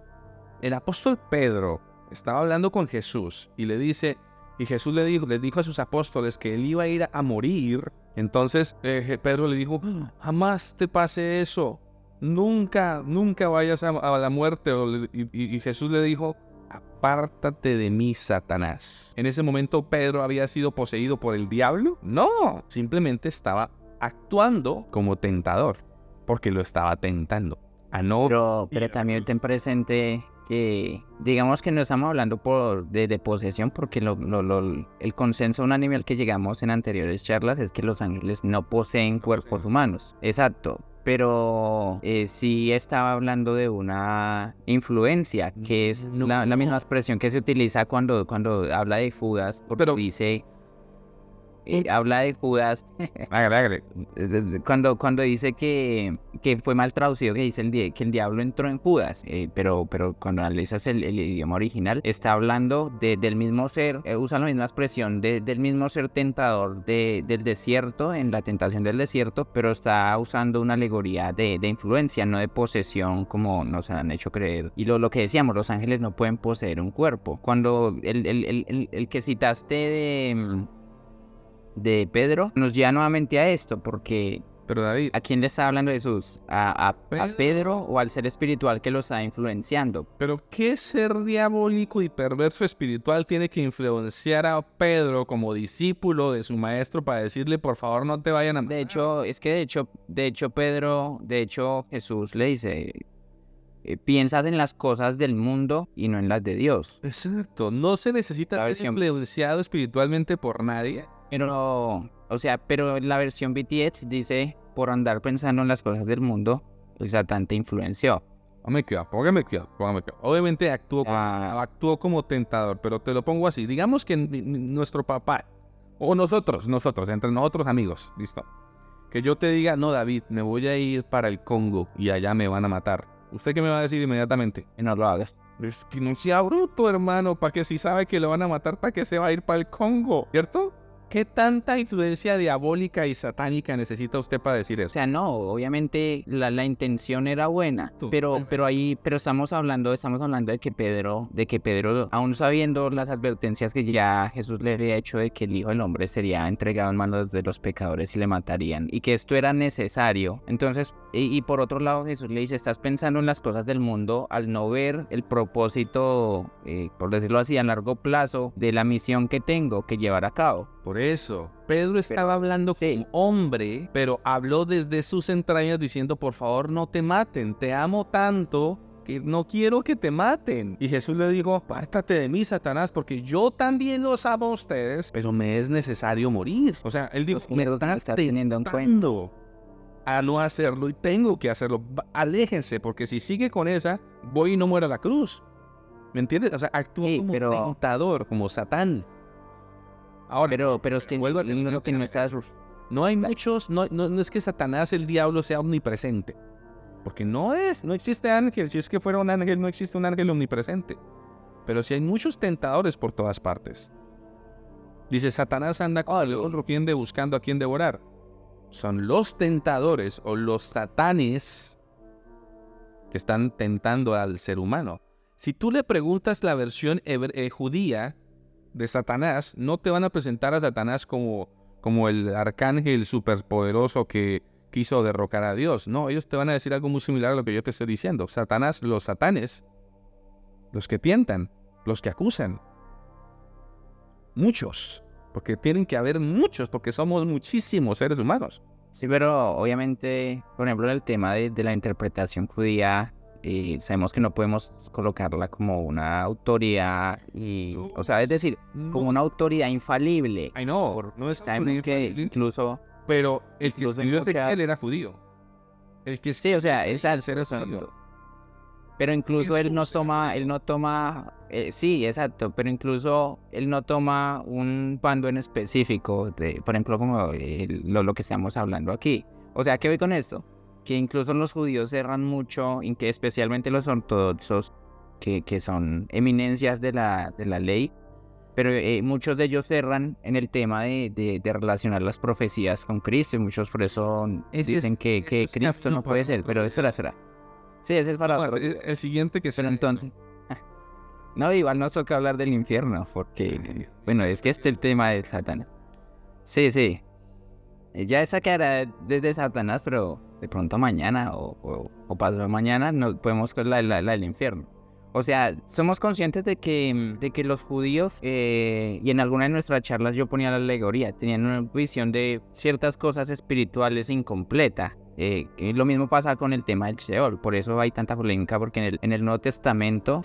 el apóstol Pedro estaba hablando con Jesús y le dice, y Jesús le dijo a sus apóstoles que él iba a ir a morir, entonces Pedro le dijo, jamás te pase eso, nunca vayas a la muerte. Y Jesús le dijo, apártate de mí, Satanás. En ese momento, ¿Pedro había sido poseído por el diablo? No, simplemente estaba actuando como tentador, porque lo estaba tentando. Pero también ten presente que, digamos que no estamos hablando de posesión, porque el consenso unánime al que llegamos en anteriores charlas es que los ángeles no poseen cuerpos humanos. Exacto. Pero sí estaba hablando de una influencia, que es la misma expresión que se utiliza cuando habla de Judas, porque dice... habla de Judas cuando dice que fue mal traducido, que dice que el diablo entró en Judas, pero cuando analizas el idioma original está hablando del mismo ser, usa la misma expresión del mismo ser tentador del desierto, en la tentación del desierto, pero está usando una alegoría de influencia, no de posesión como nos han hecho creer. Y lo que decíamos, los ángeles no pueden poseer un cuerpo. Cuando el que citaste de Pedro nos lleva nuevamente a esto, porque pero David, ¿a quién le está hablando Jesús? ¿A Pedro o al ser espiritual que lo está influenciando? Pero ¿qué ser diabólico y perverso espiritual tiene que influenciar a Pedro como discípulo de su maestro para decirle, por favor, no te vayan a matar? De hecho Jesús le dice, piensas en las cosas del mundo y no en las de Dios. Exacto, no se necesita ser influenciado espiritualmente por nadie. Pero la versión BTS dice, por andar pensando en las cosas del mundo, el Satán te influenció. Póngame cuidado. Obviamente actuó como tentador, pero te lo pongo así. Digamos que nuestro papá, o nosotros, entre nosotros amigos, listo. Que yo te diga, no, David, me voy a ir para el Congo y allá me van a matar. ¿Usted qué me va a decir inmediatamente? Que no lo hagas. Es que no sea bruto, hermano, para que si sabe que lo van a matar, ¿para qué se va a ir para el Congo? ¿Cierto? ¿Qué tanta influencia diabólica y satánica necesita usted para decir eso? O sea, no, obviamente la intención era buena, pero estamos hablando de que Pedro, aún sabiendo las advertencias que ya Jesús le había hecho de que el Hijo del Hombre sería entregado en manos de los pecadores y le matarían, y que esto era necesario. Entonces, y por otro lado Jesús le dice, estás pensando en las cosas del mundo al no ver el propósito, por decirlo así, a largo plazo de la misión que tengo que llevar a cabo. Por eso, Pedro estaba hablando como hombre, pero habló desde sus entrañas diciendo, por favor no te maten, te amo tanto porque no quiero que te maten. Y Jesús le dijo, apártate de mí, Satanás, porque yo también los amo a ustedes, pero me es necesario morir. O sea, él dijo, me estás teniendo en cuenta tentando a no hacerlo y tengo que hacerlo. Aléjense, porque si sigue con esa, voy y no muero a la cruz. ¿Me entiendes? O sea, actúa Sí, como pero- tentador, como Satán. Ahora, pero es que vuelvo a lo que no estás... no hay muchos, no es que Satanás, el diablo, sea omnipresente. Porque no existe ángel. Si es que fuera un ángel, no existe un ángel omnipresente. Pero sí hay muchos tentadores por todas partes. Dice, Satanás anda como león rugiente buscando a quien devorar. Son los tentadores o los satanes que están tentando al ser humano. Si tú le preguntas la versión judía de Satanás, no te van a presentar a Satanás como el arcángel superpoderoso que quiso derrocar a Dios. No, ellos te van a decir algo muy similar a lo que yo te estoy diciendo. Satanás, los satanes, los que tientan, los que acusan. Muchos, porque tienen que haber muchos, porque somos muchísimos seres humanos. Sí, pero obviamente, por ejemplo, en el tema de la interpretación judía, sabemos que no podemos colocarla como una autoridad, o sea, es decir, como una autoridad infalible. I know, no es Sabemos que incluso... pero el que incluso escribió mucha- Ezequiel era judío. El que Sí, o sea, Ezequiel exacto, era exacto. judío. Pero incluso él no Jesús era toma, sí, exacto, pero incluso él no toma un bando en específico, por ejemplo, como lo que estamos hablando aquí. O sea, ¿qué voy con esto? Que incluso los judíos cerran mucho, especialmente los ortodoxos, que son eminencias de la ley, pero muchos de ellos cerran en el tema de relacionar las profecías con Cristo, y muchos por eso dicen que Cristo no puede ser, pero eso será. Sí, ese es para otro. El siguiente que Pero entonces... No, igual nos toca hablar del infierno, porque... Bueno, es que este es el tema de Satanás. Sí, sí. Ya esa quedará desde Satanás, pero de pronto mañana o pasado mañana nos podemos con la del infierno. O sea, somos conscientes de que los judíos, y en alguna de nuestras charlas yo ponía la alegoría, tenían una visión de ciertas cosas espirituales incompleta. Que lo mismo pasa con el tema del Sheol, por eso hay tanta polémica, porque en el Nuevo Testamento,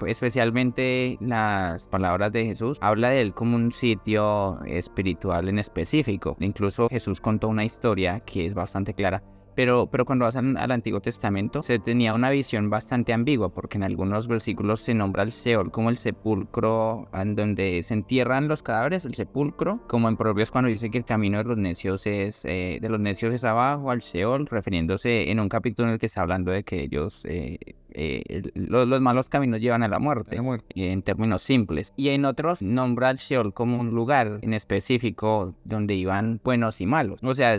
especialmente las palabras de Jesús, habla de él como un sitio espiritual en específico. Incluso Jesús contó una historia que es bastante clara. Pero cuando vas al Antiguo Testamento se tenía una visión bastante ambigua, porque en algunos versículos se nombra el Seol como el sepulcro en donde se entierran los cadáveres, el sepulcro, como en Proverbios cuando dice que el camino de los necios es abajo al Seol, refiriéndose en un capítulo en el que está hablando de que ellos, los malos caminos llevan a la muerte, en términos simples. Y en otros nombra al Seol como un lugar en específico donde iban buenos y malos. O sea,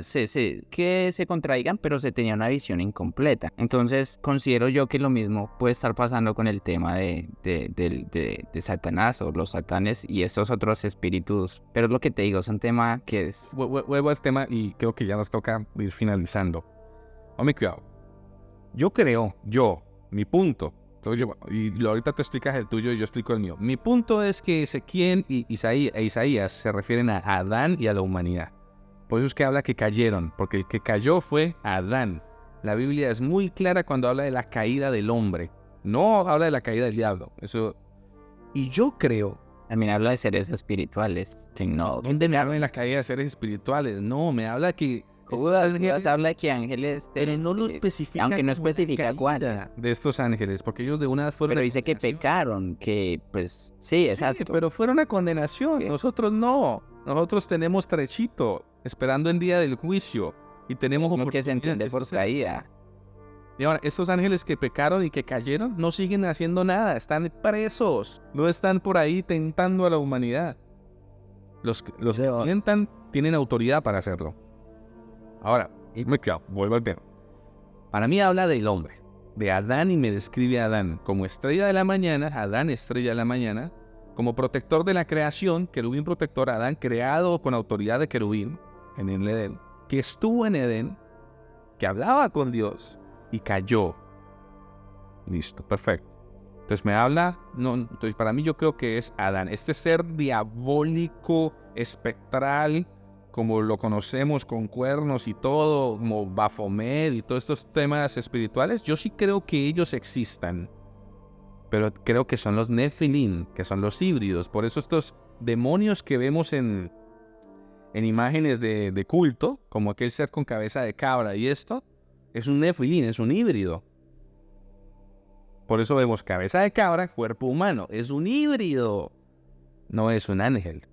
que se contradigan, pero se tenía una visión incompleta. Entonces considero yo que lo mismo puede estar pasando con el tema de Satanás o los satanes y estos otros espíritus. Pero lo que te digo, es un tema que es... Vuelvo al tema y creo que ya nos toca ir finalizando. Hombre, cuidado. Yo creo, mi punto, y ahorita te explicas el tuyo y yo explico el mío. Mi punto es que Ezequiel y Isaías se refieren a Adán y a la humanidad. Por eso es que habla que cayeron, porque el que cayó fue Adán. La Biblia es muy clara cuando habla de la caída del hombre. No habla de la caída del diablo. Eso. Y yo creo... También habla de seres espirituales. No. ¿Dónde me habla de la caída de seres espirituales? No, me habla que... Habla de que ángeles... Pero no lo especifica. Aunque no especifica cuál. De estos ángeles, porque ellos de una forma... Pero dice que pecaron, que pues... Sí, exacto. Sí, pero fueron a condenación. Nosotros no. Nosotros tenemos trechito, esperando el día del juicio. Y tenemos lo que se entiende por caída. Y ahora, estos ángeles que pecaron y que cayeron no siguen haciendo nada, están presos, no están por ahí tentando a la humanidad. Los que tentan tienen autoridad para hacerlo. Ahora, vuelvo al tema. Para mí habla del hombre, de Adán, y me describe a Adán como estrella de la mañana, Adán estrella de la mañana, como protector de la creación, querubín protector, Adán creado con autoridad de querubín en el Edén, que estuvo en Edén, que hablaba con Dios y cayó. Listo, perfecto. Entonces me habla, entonces para mí yo creo que es Adán, este ser diabólico, espectral, como lo conocemos, con cuernos y todo, como Baphomet y todos estos temas espirituales, yo sí creo que ellos existan. Pero creo que son los Nefilim, que son los híbridos. Por eso estos demonios que vemos en imágenes de culto, como aquel ser con cabeza de cabra y esto, es un Nefilim, es un híbrido. Por eso vemos cabeza de cabra, cuerpo humano. Es un híbrido. No es un ángel.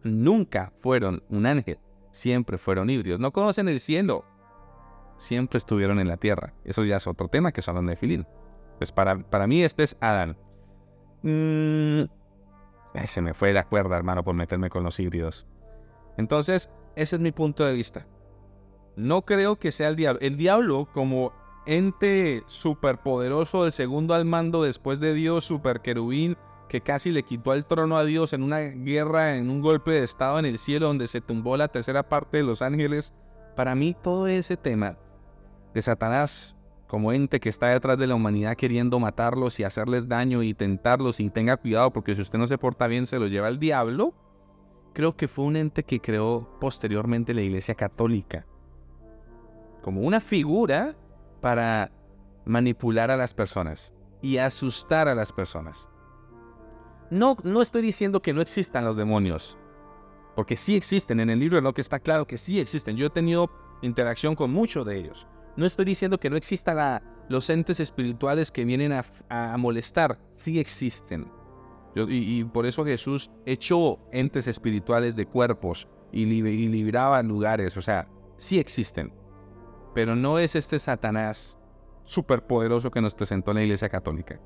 Nunca fueron un ángel. Siempre fueron híbridos. No conocen el cielo. Siempre estuvieron en la tierra. Eso ya es otro tema, que son los Nefilim. Pues para mí este es Adán. Se me fue la cuerda, hermano, por meterme con los híbridos. Entonces, ese es mi punto de vista. No creo que sea el diablo. El diablo, como ente superpoderoso, el segundo al mando después de Dios, super querubín, que casi le quitó el trono a Dios en una guerra, en un golpe de estado en el cielo, donde se tumbó la tercera parte de los ángeles. Para mí, todo ese tema de Satanás como ente que está detrás de la humanidad queriendo matarlos y hacerles daño y tentarlos, y tenga cuidado porque si usted no se porta bien se lo lleva el diablo, creo que fue un ente que creó posteriormente la Iglesia Católica como una figura para manipular a las personas y asustar a las personas. No estoy diciendo que no existan los demonios, porque sí existen. En el libro de Enoc está claro que sí existen. Yo he tenido interacción con muchos de ellos. No estoy diciendo que no existan los entes espirituales que vienen a molestar. Sí existen. Y por eso Jesús echó entes espirituales de cuerpos y libraba lugares. O sea, sí existen. Pero no es este Satanás superpoderoso que nos presentó la Iglesia Católica,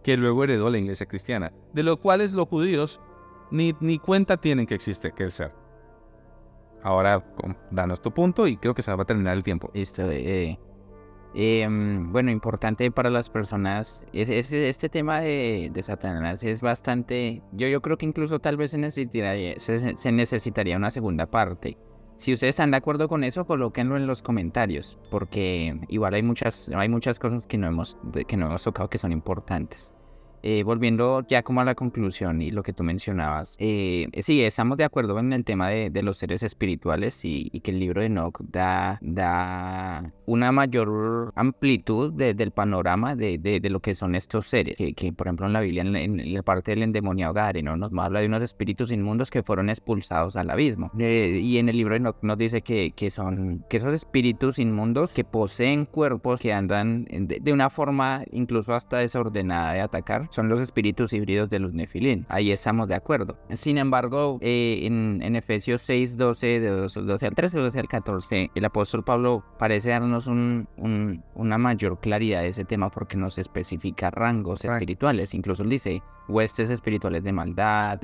que luego heredó la Iglesia Cristiana, de lo cual los judíos ni cuenta tienen que existe aquel ser. Ahora, danos tu punto y creo que se va a terminar el tiempo. Listo. Bueno, importante para las personas, este tema de Satanás es bastante, yo creo que incluso tal vez se necesitaría una segunda parte. Si ustedes están de acuerdo con eso, colóquenlo en los comentarios, porque igual hay muchas cosas que no hemos tocado que son importantes. Volviendo ya como a la conclusión y lo que tú mencionabas, sí, estamos de acuerdo en el tema de los seres espirituales y que el libro de Enoc da una mayor amplitud del panorama de lo que son estos seres, que por ejemplo en la Biblia, en la parte del endemoniado Gadareno, nos habla de unos espíritus inmundos que fueron expulsados al abismo, y en el libro de Enoc nos dice que esos espíritus inmundos que poseen cuerpos que andan de una forma incluso hasta desordenada de atacar, son los espíritus híbridos de los Nefilim. Ahí estamos de acuerdo. Sin embargo, en Efesios 6, 12 al 13, 12 al 14, el apóstol Pablo parece darnos una mayor claridad de ese tema, porque nos especifica rangos espirituales. Incluso él dice huestes espirituales de maldad,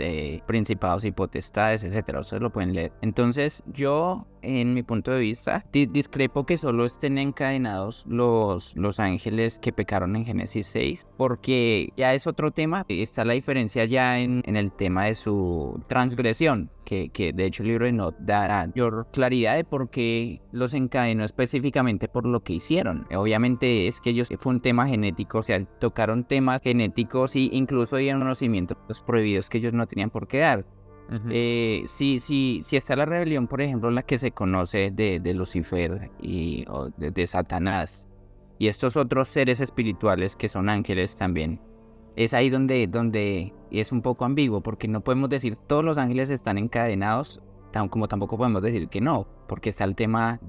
principados y potestades, etcétera. Ustedes lo pueden leer. Entonces, yo, en mi punto de vista, discrepo que solo estén encadenados los ángeles que pecaron en Génesis 6, porque ya es otro tema. Está la diferencia ya en el tema de su transgresión, que de hecho el libro de Enoc da mayor claridad de por qué los encadenó específicamente por lo que hicieron. Obviamente es que ellos fue un tema genético, o sea, tocaron temas genéticos e incluso dieron conocimientos prohibidos que ellos no tenían por qué dar. Si está la rebelión, por ejemplo, la que se conoce de Lucifer o de Satanás, y estos otros seres espirituales que son ángeles también, es ahí donde es un poco ambiguo, porque no podemos decir todos los ángeles están encadenados, como tampoco podemos decir que no, porque está el tema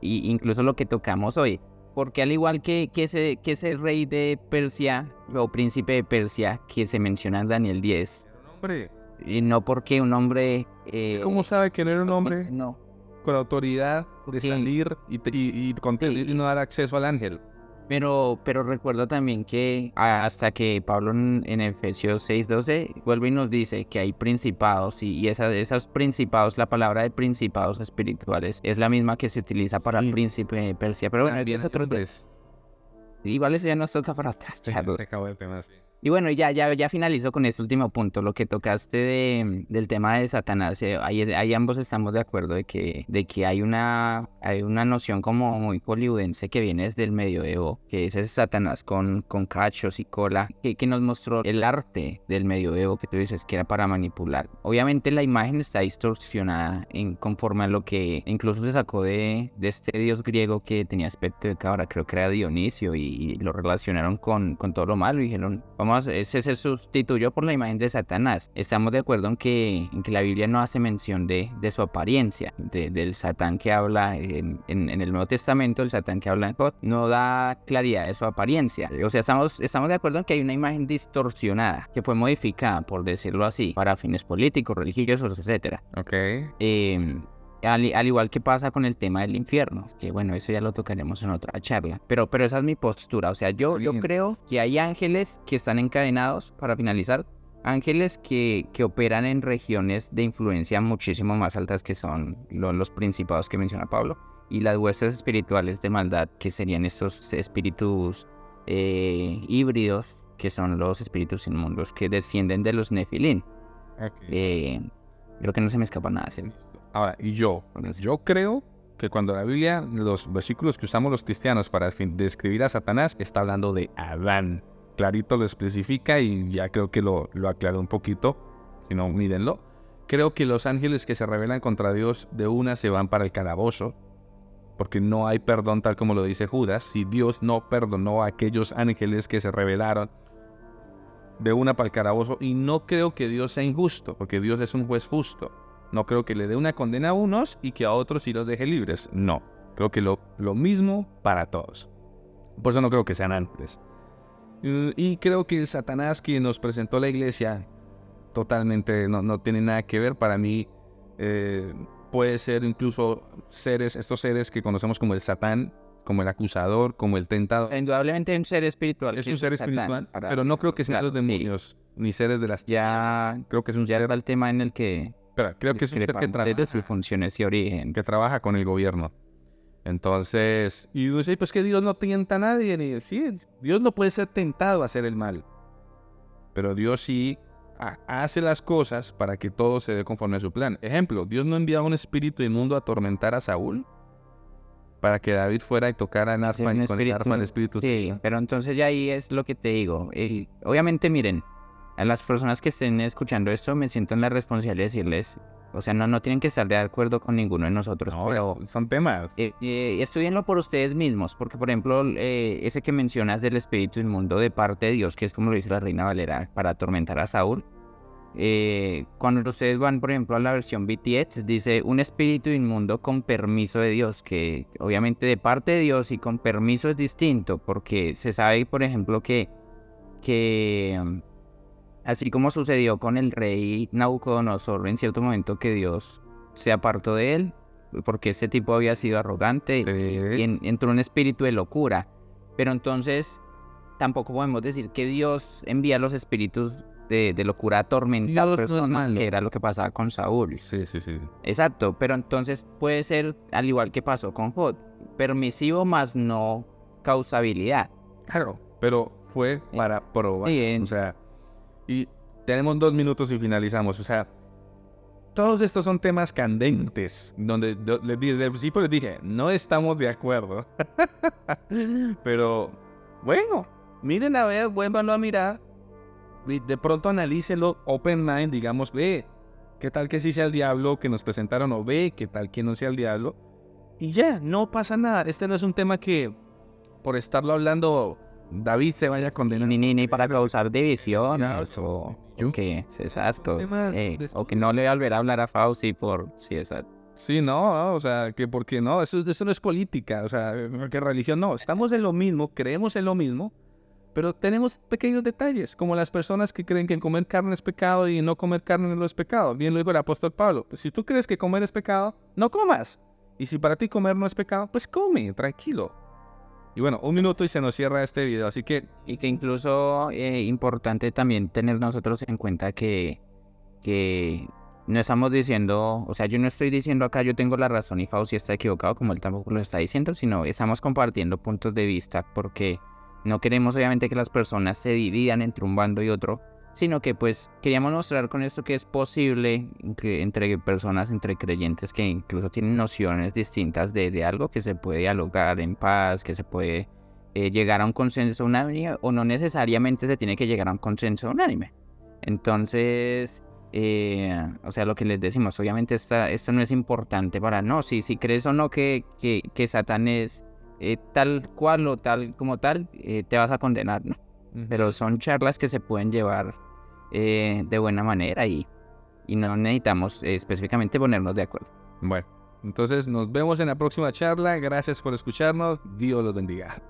incluso lo que tocamos hoy, porque al igual que ese rey de Persia o príncipe de Persia que se menciona en Daniel 10, Hombre, y no porque un hombre... ¿cómo sabe que no era un hombre No. con autoridad de salir y no dar acceso al ángel? Pero recuerda también que hasta que Pablo en Efesios 6:12 vuelve y nos dice que hay principados, y esos principados, la palabra de principados espirituales es la misma que se utiliza para el príncipe de Persia. Pero bueno, es otro tema. Igual eso ya nos toca para atrás. Se acabó el tema, sí. Y bueno, ya finalizo con este último punto, lo que tocaste del tema de Satanás. Ahí ambos estamos de acuerdo de que hay una noción como muy hollywoodense que viene desde el medioevo, que es ese Satanás con cachos y cola, que nos mostró el arte del medioevo, que tú dices que era para manipular. Obviamente la imagen está distorsionada conforme a lo que incluso se sacó de este dios griego que tenía aspecto de cabra, creo que era Dionisio, y lo relacionaron con todo lo malo y dijeron, ese se sustituyó por la imagen de Satanás. Estamos de acuerdo en que la Biblia no hace mención de su apariencia, del Satán que habla en el Nuevo Testamento, el Satán que habla en Job, no da claridad de su apariencia. O sea, estamos de acuerdo en que hay una imagen distorsionada que fue modificada, por decirlo así, para fines políticos, religiosos, etcétera. Ok. Al igual que pasa con el tema del infierno, que bueno, eso ya lo tocaremos en otra charla, pero esa es mi postura. O sea, yo creo que hay ángeles que están encadenados, para finalizar, ángeles que operan en regiones de influencia muchísimo más altas, que son los principados que menciona Pablo, y las huestes espirituales de maldad, que serían estos espíritus híbridos, que son los espíritus inmundos que descienden de los Nefilín. Creo que no se me escapa nada, ¿sí? Ahora, yo creo que cuando la Biblia, los versículos que usamos los cristianos para describir a Satanás, está hablando de Adán. Clarito lo especifica y ya creo que lo aclaró un poquito. Si no, mírenlo. Creo que los ángeles que se rebelan contra Dios de una se van para el calabozo, porque no hay perdón tal como lo dice Judas. Si Dios no perdonó a aquellos ángeles que se rebelaron, de una para el calabozo. Y no creo que Dios sea injusto, porque Dios es un juez justo. No creo que le dé una condena a unos y que a otros sí los deje libres. No, creo que lo mismo para todos. Por eso no creo que sean ángeles. Y creo que el Satanás que nos presentó la iglesia totalmente no tiene nada que ver. Para mí puede ser incluso estos seres que conocemos como el Satán, como el acusador, como el tentador. Indudablemente un ser espiritual. Es un ser espiritual, pero no creo que sean los demonios, ni seres de las... Creo que es un ser... el tema en el que... creo que es un ser que trabaja... Desde su funciones y origen. Que trabaja con el gobierno. Entonces... Y uno dice, pues que Dios no tienta a nadie. Sí, Dios no puede ser tentado a hacer el mal. Pero Dios sí hace las cosas para que todo se dé conforme a su plan. Ejemplo, Dios no enviaba un espíritu inmundo a atormentar a Saúl para que David fuera y tocara en aspa y con el arma del espíritu. Sí, pero entonces ya ahí es lo que te digo. Obviamente, miren, a las personas que estén escuchando esto, me siento en la responsabilidad de decirles, o sea, no tienen que estar de acuerdo con ninguno de nosotros. No, pero son temas. Estudienlo por ustedes mismos, porque por ejemplo, ese que mencionas del espíritu inmundo de parte de Dios, que es como lo dice la Reina Valera, para atormentar a Saúl. Cuando ustedes van, por ejemplo, a la versión BTS, dice un espíritu inmundo con permiso de Dios, que obviamente de parte de Dios y con permiso es distinto, porque se sabe, por ejemplo, que así como sucedió con el rey Nabucodonosor en cierto momento, que Dios se apartó de él, porque ese tipo había sido arrogante, y entró un espíritu de locura. Pero entonces tampoco podemos decir que Dios envía los espíritus de locura a atormentar a personas, que era lo que pasaba con Saúl. Sí. Exacto, pero entonces puede ser, al igual que pasó con Job, permisivo más no causabilidad. Claro, pero fue para probar. O sea, y tenemos 2 minutos y finalizamos. O sea, todos estos son temas candentes, donde desde el principio les dije, no estamos de acuerdo. Pero, bueno, miren a ver, vuélvanlo a mirar. De pronto analícenlo, open mind, digamos, ve, qué tal que sí sea el diablo que nos presentaron, o ve, qué tal que no sea el diablo. Y ya, no pasa nada. Este no es un tema que, por estarlo hablando, David se vaya a condenar. Ni para causar divisiones, o que, exacto. O que no le volverá a hablar a Fauci por, sí, exacto. Sí, no, o sea, que porque no, eso no es política, o sea, que religión no. Estamos en lo mismo, creemos en lo mismo, pero tenemos pequeños detalles, como las personas que creen que comer carne es pecado y no comer carne no es pecado. Bien lo dijo el apóstol Pablo, pues si tú crees que comer es pecado, no comas. Y si para ti comer no es pecado, pues come, tranquilo. Y bueno, 1 minuto y se nos cierra este video, así que... Y que incluso importante también tener nosotros en cuenta que no estamos diciendo, o sea, yo no estoy diciendo acá yo tengo la razón y Fauci está equivocado, como él tampoco lo está diciendo, sino estamos compartiendo puntos de vista, porque No queremos obviamente que las personas se dividan entre un bando y otro, sino que pues queríamos mostrar con esto que es posible entre personas, entre creyentes que incluso tienen nociones distintas de algo, que se puede dialogar en paz, que se puede llegar a un consenso unánime, o no necesariamente se tiene que llegar a un consenso unánime. Entonces, o sea, lo que les decimos, obviamente esto no es importante para, no, si crees o no que Satán es tal cual o tal como tal, te vas a condenar, ¿no? Pero son charlas que se pueden llevar de buena manera y no necesitamos específicamente ponernos de acuerdo. Bueno, entonces nos vemos en la próxima charla. Gracias por escucharnos. Dios los bendiga.